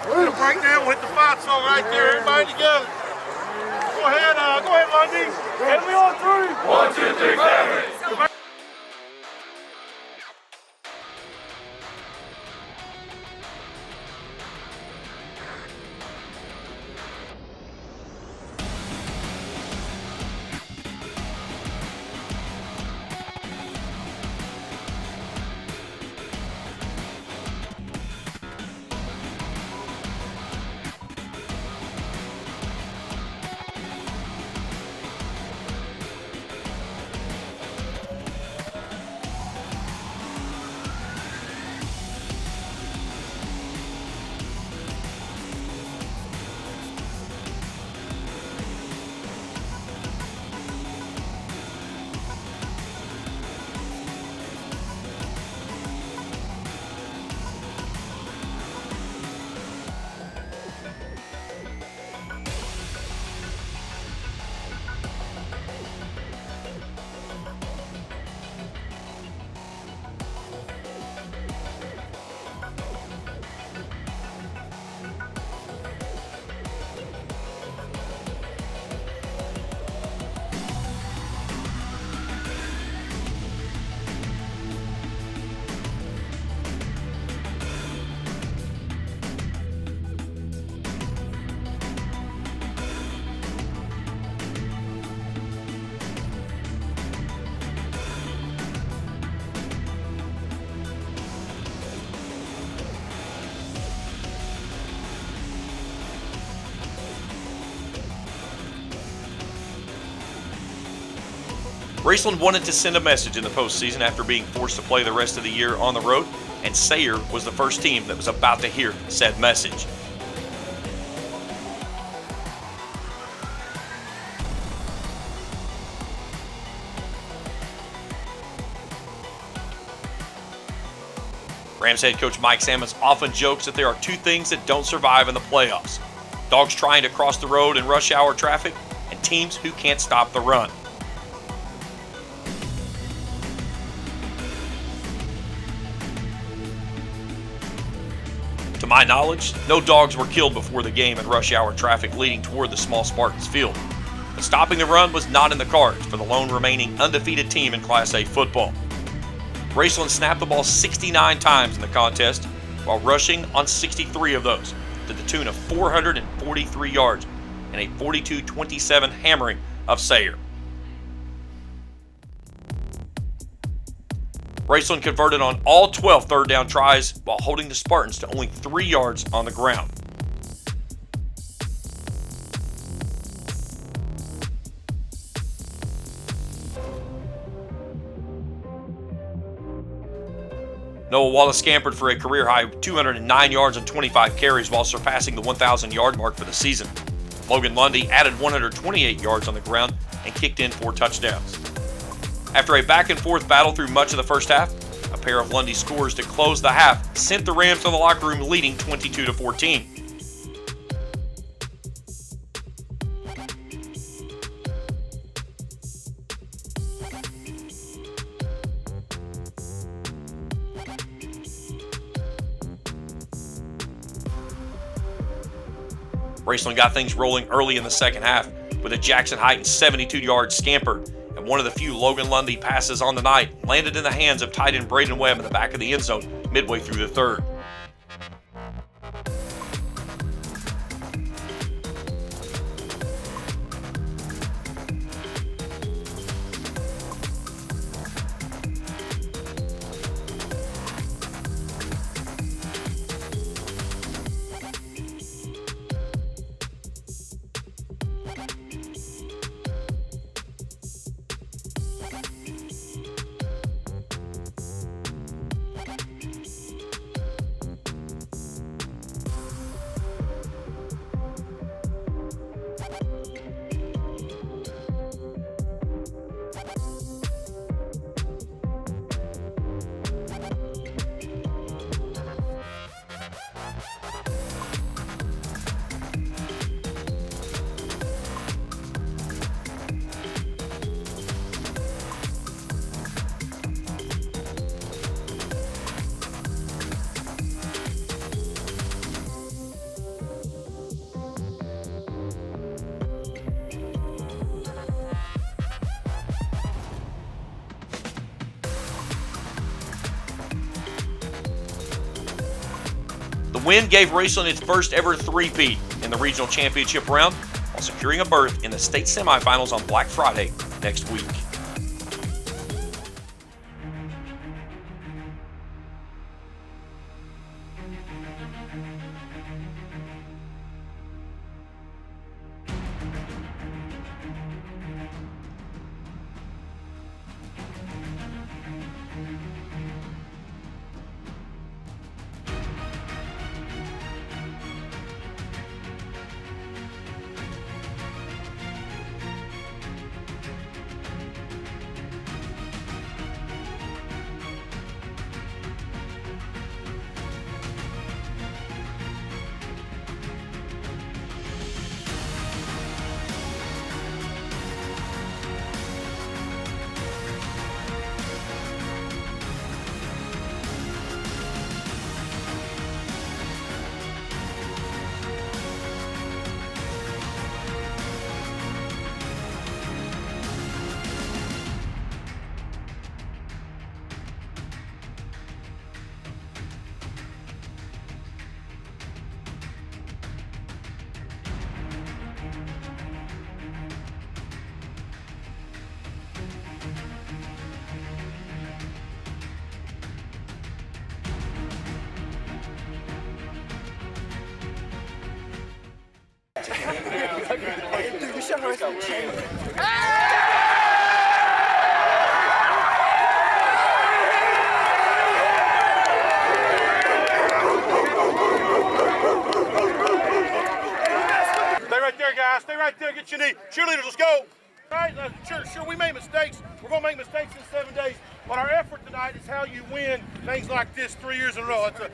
We're gonna break down, we'll hit the fight song right there. Everybody together. Go ahead, Lundy. And we on 3. 1, 2, 3, 7. Raceland wanted to send a message in the postseason after being forced to play the rest of the year on the road, and Sayre was the first team that was about to hear said message. Rams head coach Mike Sammons often jokes that there are two things that don't survive in the playoffs: dogs trying to cross the road in rush hour traffic, and teams who can't stop the run. To my knowledge, no dogs were killed before the game in rush hour traffic leading toward the small Spartans field. But stopping the run was not in the cards for the lone remaining undefeated team in Class A football. Raceland snapped the ball 69 times in the contest, while rushing on 63 of those, to the tune of 443 yards and a 42-27 hammering of Sayre. Raceland converted on all 12 third down tries while holding the Spartans to only 3 yards on the ground. Noah Wallace scampered for a career-high 209 yards and 25 carries while surpassing the 1,000-yard mark for the season. Logan Lundy added 128 yards on the ground and kicked in 4 touchdowns. After a back-and-forth battle through much of the first half, a pair of Lundy scores to close the half sent the Rams to the locker room leading 22-14. Raceland got things rolling early in the second half with a Jackson Heighton 72-yard scamper, and one of the few Logan Lundy passes on the night landed in the hands of tight end Braden Webb in the back of the end zone midway through the third. The win gave Raceland its first ever three-peat in the regional championship round, while securing a berth in the state semifinals on Black Friday next week. get you need. Cheerleaders, let's go. All right, sure, we made mistakes. We're going to make mistakes in 7 days. But our effort tonight is how you win things like this 3 years in a row. It's an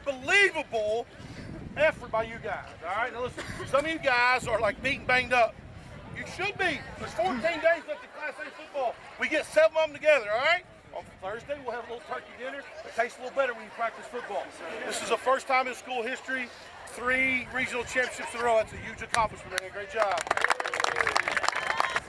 unbelievable effort by you guys. All right, now listen, some of you guys are like beat and banged up. You should be. There's 14 days left in Class A football. We get 7 of them together, all right? On Thursday, we'll have a little turkey dinner. It tastes a little better when you practice football. This is the first time in school history, 3 regional championships in a row. That's a huge accomplishment, man. Great job.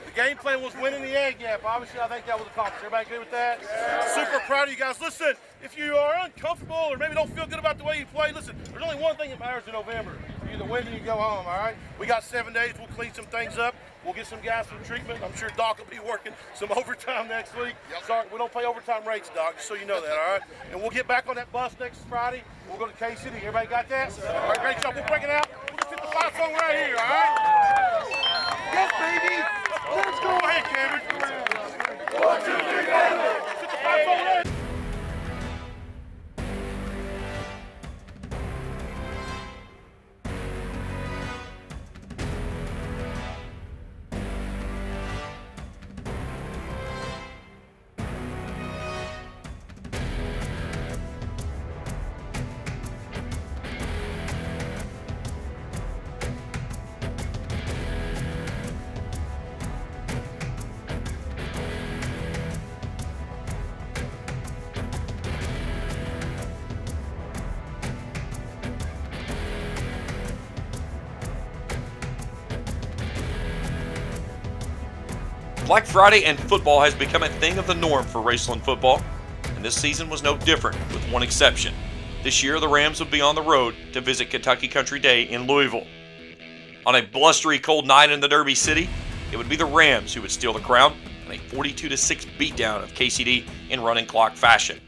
The game plan was winning the ag gap. Obviously, I think that was accomplished. Everybody agree with that? Yeah. Super proud of you guys. Listen, if you are uncomfortable or maybe don't feel good about the way you play, listen, there's only one thing that matters in November. You either win or you go home, all right? We got 7 days. We'll clean some things up. We'll get some guys some treatment. I'm sure Doc will be working some overtime next week. Yep. Sorry, we don't pay overtime rates, Doc, just so you know that, all right? And we'll get back on that bus next Friday. We'll go to K-City. Everybody got that? All right, great job. We'll break it out. We'll just hit the fight song right here, all right? Yes, baby. Let's go ahead, Cameron. 1, 2, 3, go. Let's hit the fight song right here. Black Friday and football has become a thing of the norm for Raceland football, and this season was no different, with one exception. This year, the Rams would be on the road to visit Kentucky Country Day in Louisville. On a blustery cold night in the Derby City, it would be the Rams who would steal the crown in a 42-6 beatdown of KCD in running clock fashion.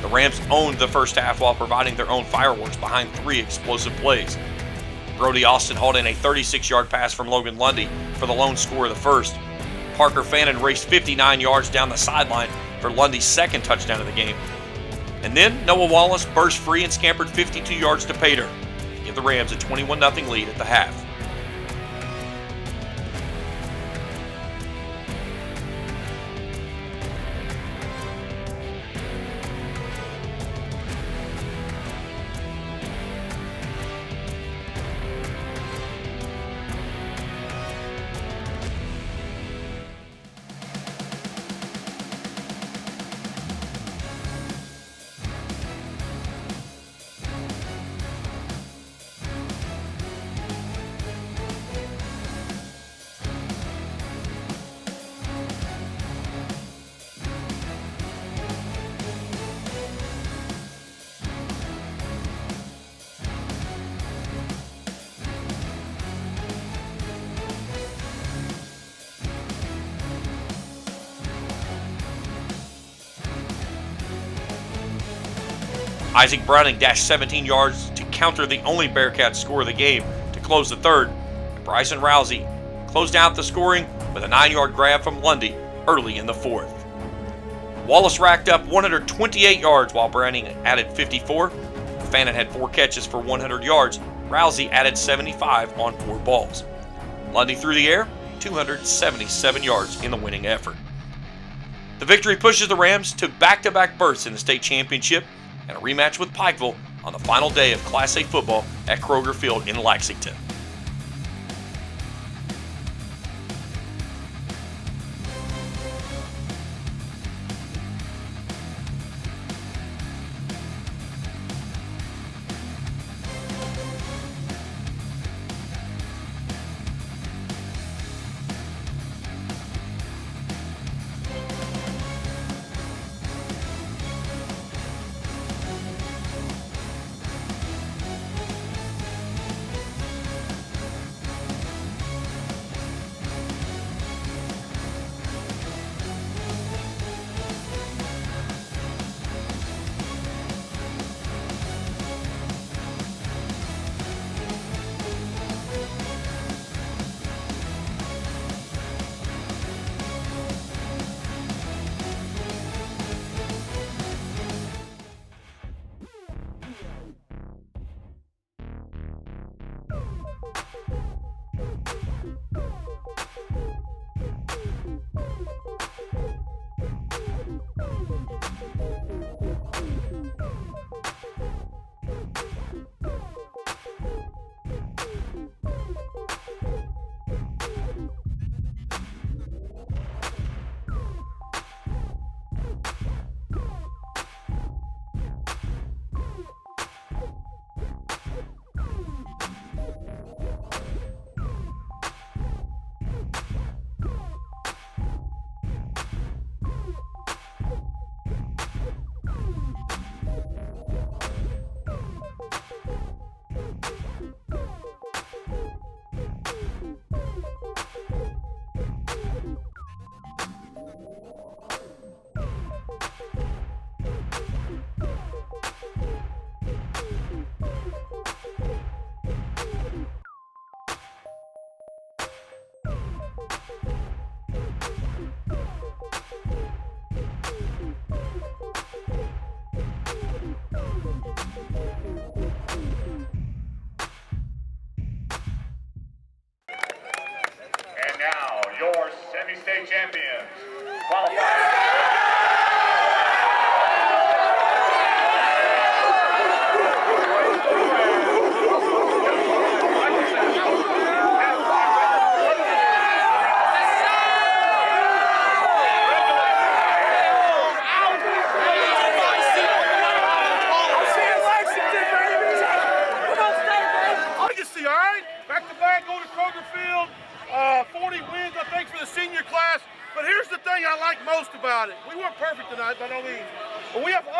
The Rams owned the first half while providing their own fireworks behind 3 explosive plays. Brody Austin hauled in a 36-yard pass from Logan Lundy for the lone score of the first. Parker Fannin raced 59 yards down the sideline for Lundy's second touchdown of the game. And then Noah Wallace burst free and scampered 52 yards to pay dirt to give the Rams a 21-0 lead at the half. Isaac Browning dashed 17 yards to counter the only Bearcats score of the game to close the third. And Bryson Rousey closed out the scoring with a 9-yard grab from Lundy early in the fourth. Wallace racked up 128 yards while Browning added 54. Fannin had 4 catches for 100 yards. Rousey added 75 on 4 balls. Lundy threw the air 277 yards in the winning effort. The victory pushes the Rams to back-to-back berths in the state championship and a rematch with Pikeville on the final day of Class A football at Kroger Field in Lexington.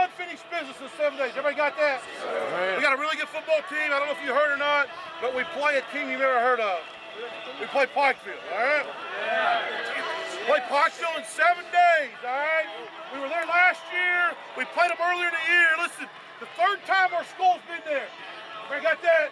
unfinished business in 7 days. Everybody got that? We got a really good football team. I don't know if you heard or not, but we play a team you've never heard of. We play Pikeville, all right? Play Pikeville in 7 days, all right? We were there last year. We played them earlier in the year. Listen, the third time our school's been there. Everybody got that?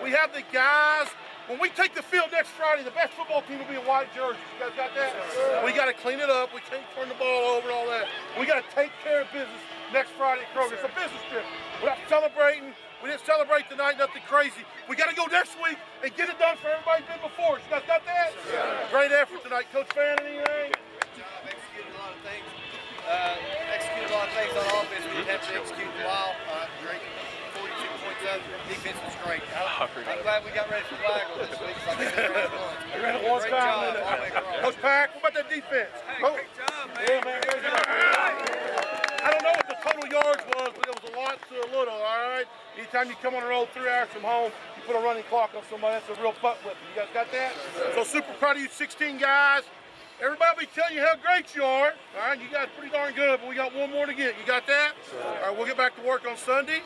We have the guys. When we take the field next Friday, the best football team will be in white jerseys. You guys got that? We got to clean it up. We can't turn the ball over and all that. We got to take care of business next Friday at Kroger. It's a business trip. We're not celebrating. We didn't celebrate tonight, nothing crazy. We got to go next week and get it done for everybody who's been before us. You guys got that? Great effort tonight. Coach Fan, anything? Executed a lot of things. Executed a lot of things on offense. We didn't have to execute in a while. Great. 42 points up. Defense was great. I'm glad we got ready for Waggle this week. So I think they're ready to run. Great job. All the way around. Coach Pack, what about that defense? Great job, man. Yeah, man. Great job. I don't know what the total yards was, but it was a lot to a little, all right? Anytime you come on the road 3 hours from home, you put a running clock on somebody, that's a real butt whipping. You guys got that? So super proud of you 16 guys. Everybody will be telling you how great you are. All right, you guys pretty darn good, but we got one more to get. You got that? All right, we'll get back to work on Sunday,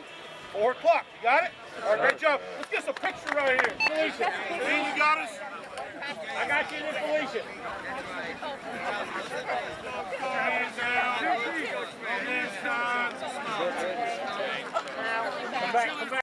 4 o'clock. You got it? All right, great job. Let's get some picture right here. Felicia, Dean, you got us? I got you in Felicia. Hands down. On this side. Come back, come back.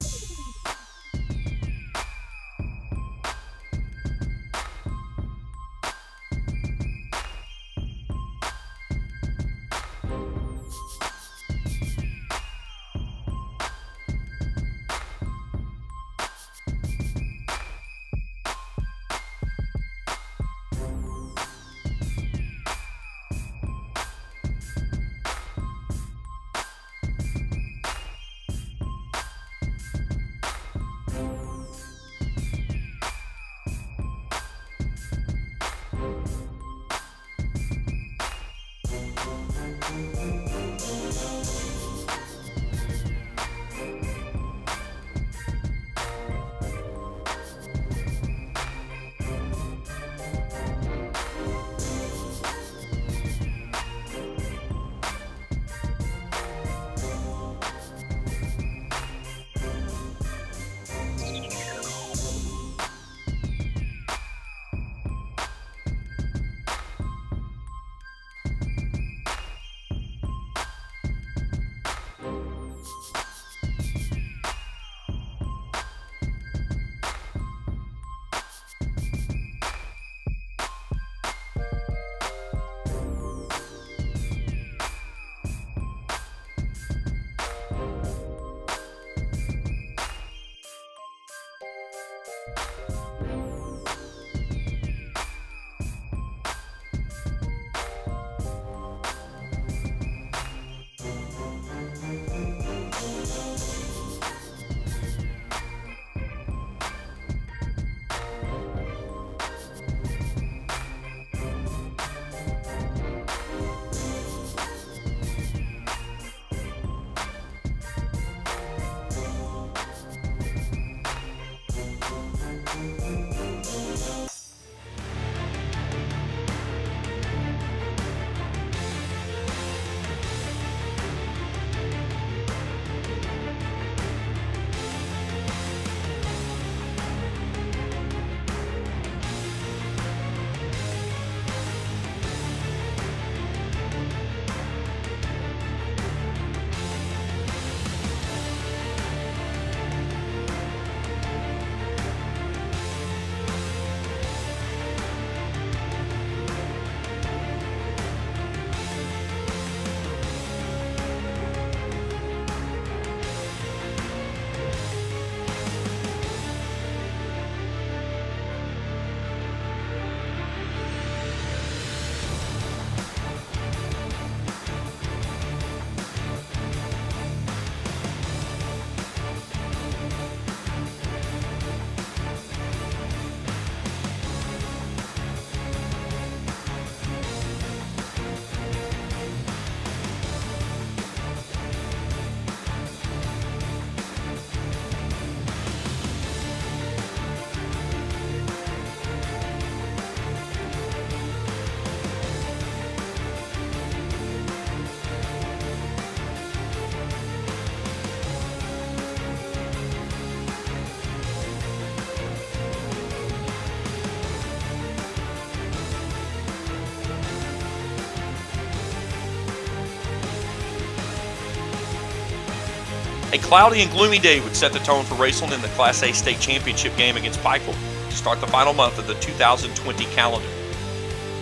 A cloudy and gloomy day would set the tone for Raceland in the Class A state championship game against Pikeville to start the final month of the 2020 calendar.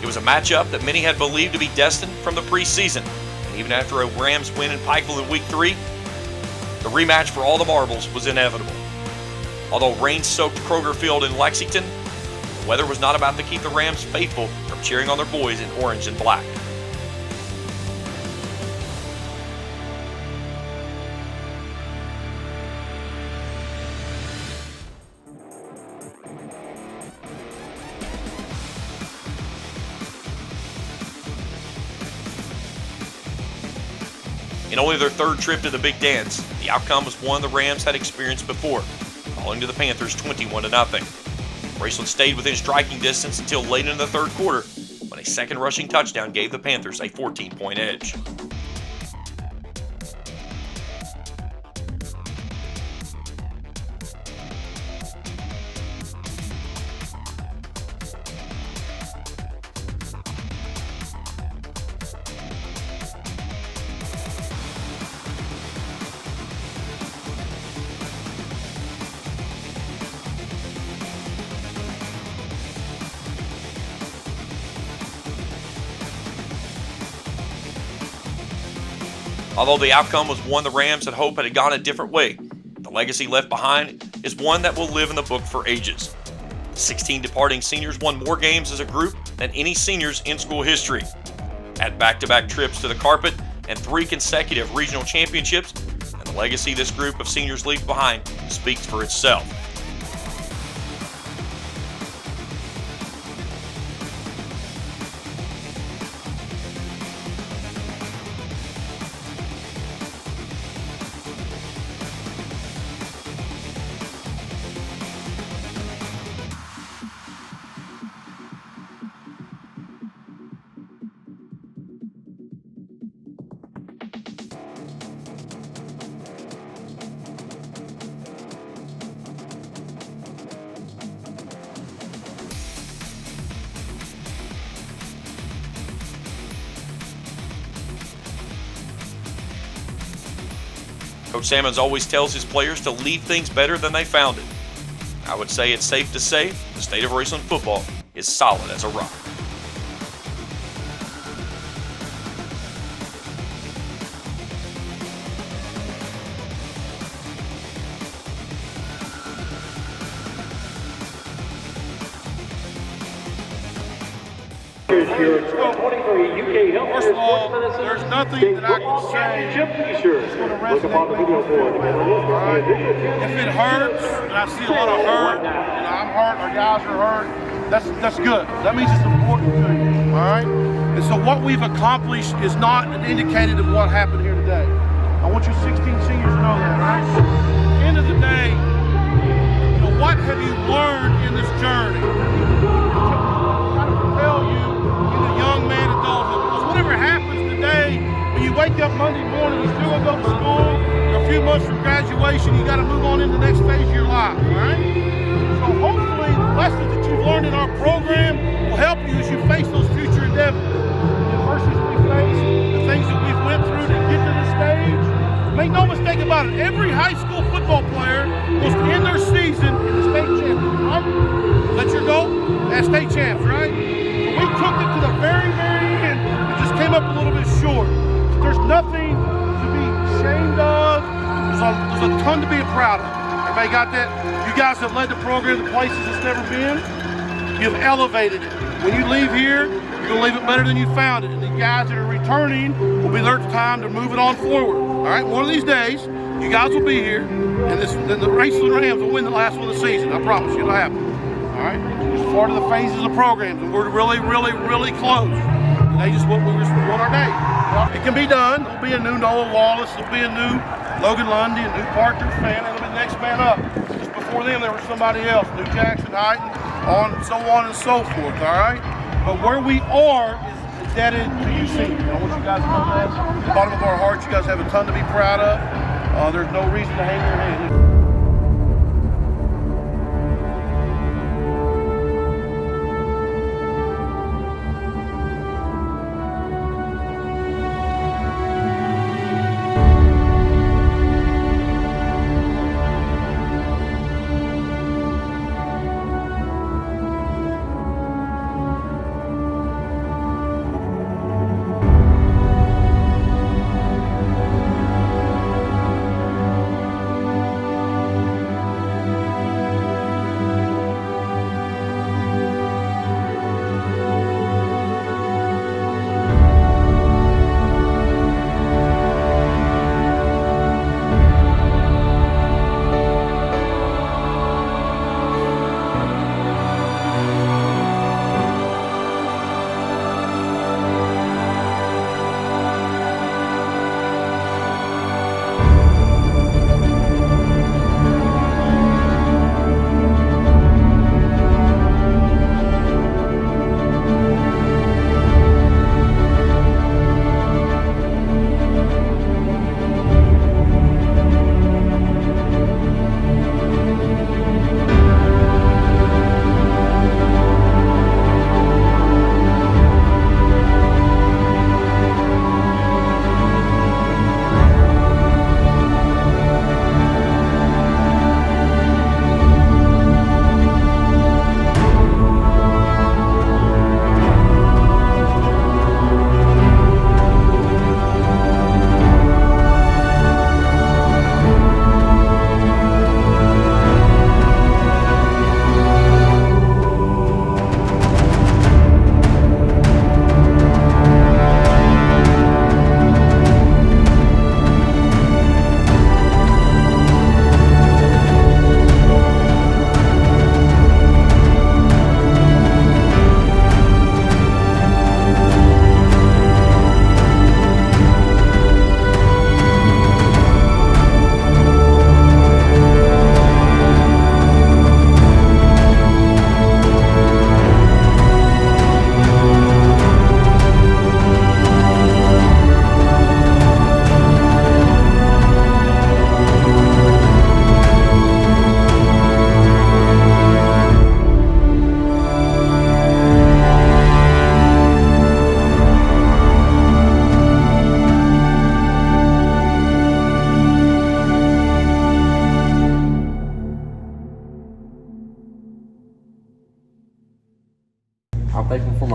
It was a matchup that many had believed to be destined from the preseason, and even after a Rams win in Pikeville in Week 3, the rematch for all the marbles was inevitable. Although rain soaked Kroger Field in Lexington, the weather was not about to keep the Rams faithful from cheering on their boys in orange and black. In only their third trip to the Big Dance, the outcome was one the Rams had experienced before, falling to the Panthers 21-0. Raceland stayed within striking distance until late in the third quarter, when a second rushing touchdown gave the Panthers a 14-point edge. Although the outcome was one the Rams had hoped had gone a different way, the legacy left behind is one that will live in the book for ages. The 16 departing seniors won more games as a group than any seniors in school history. Had back-to-back trips to the carpet and 3 consecutive regional championships, and the legacy this group of seniors leaves behind speaks for itself. Coach Salmons always tells his players to leave things better than they found it. I would say it's safe to say the state of Raceland football is solid as a rock. First of all, there's nothing that I can say that's going to resonate with you. Right? If it hurts, and I see a lot of hurt, I'm hurt, our guys are hurt, that's good. That means it's important to you. All right? And so what we've accomplished is not an indicator of what happened here today. I want you 16 seniors to know that, right? At the end of the day, what have you learned in this journey? Kind of propel you into young man adulthood. Because whatever happens today, when you wake up Monday morning, you still go to school, you're a few months from graduation, you got to move on into the next phase of your life, right? So hopefully the lessons that you've learned in our program will help you as you face those future endeavors. The adversities we face, the things that we've went through to get to this stage. Make no mistake about it, every high school football player wants to end their season in the state championship, right? That's your goal? As state champs, right? But we took it to the very, very end and just came up a little bit short. There's nothing to be ashamed of. There's a ton to be proud of. Everybody got that? You guys have led the program to places it's never been. You've elevated it. When you leave here, you're going to leave it better than you found it. And the guys that are returning will be their time to move it on forward. All right, one of these days, you guys will be here, and then the Raceland Rams will win the last one of the season. I promise you, it'll happen. All right, it's part of the phases of programs, and we're really, really, really close. Today just what we were on our day. It can be done. There'll be a new Noah Wallace. There'll be a new Logan Lundy, a new Parker fan. It'll be the next man up. Just before them, there was somebody else, new Jackson Heighton, so on and so forth. All right, but where we are is indebted to you seniors. I want you guys to know that. At the bottom of our hearts, you guys have a ton to be proud of. There's no reason to hang your head.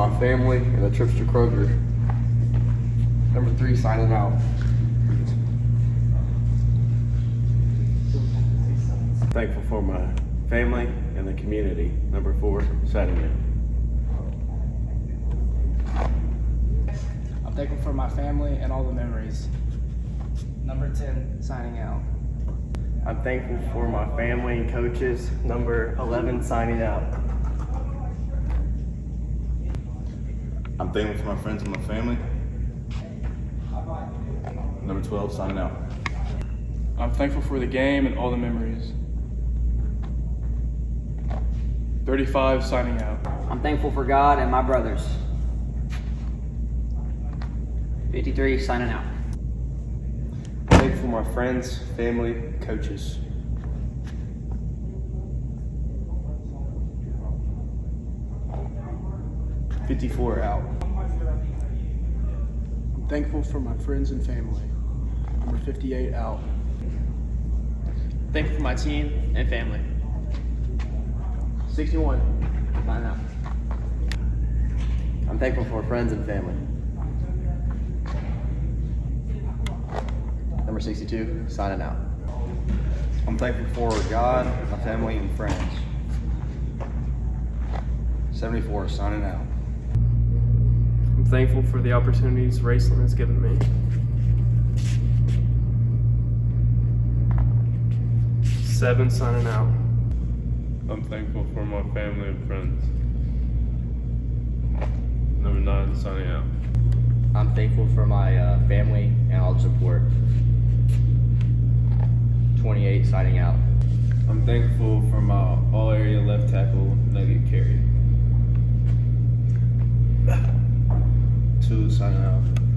my family and the trips to Kroger. Number 3, signing out. Thankful for my family and the community. Number 4, signing out. I'm thankful for my family and all the memories. Number 10, signing out. I'm thankful for my family and coaches. Number 11, signing out. I'm thankful for my friends and my family. Number 12, signing out. I'm thankful for the game and all the memories. 35, signing out. I'm thankful for God and my brothers. 53, signing out. Thankful for my friends, family, coaches. $54 out. I'm thankful for my friends and family. Number 58, out. Thankful for my team and family. 61, signing out. I'm thankful for friends and family. Number 62, signing out. I'm thankful for God, my family, and friends. 74, signing out. I'm thankful for the opportunities Raceland has given me. 7, signing out. I'm thankful for my family and friends. Number 9, signing out. I'm thankful for my family and all the support. 28, signing out. I'm thankful for my all-area left tackle nugget carry. 2, signing out.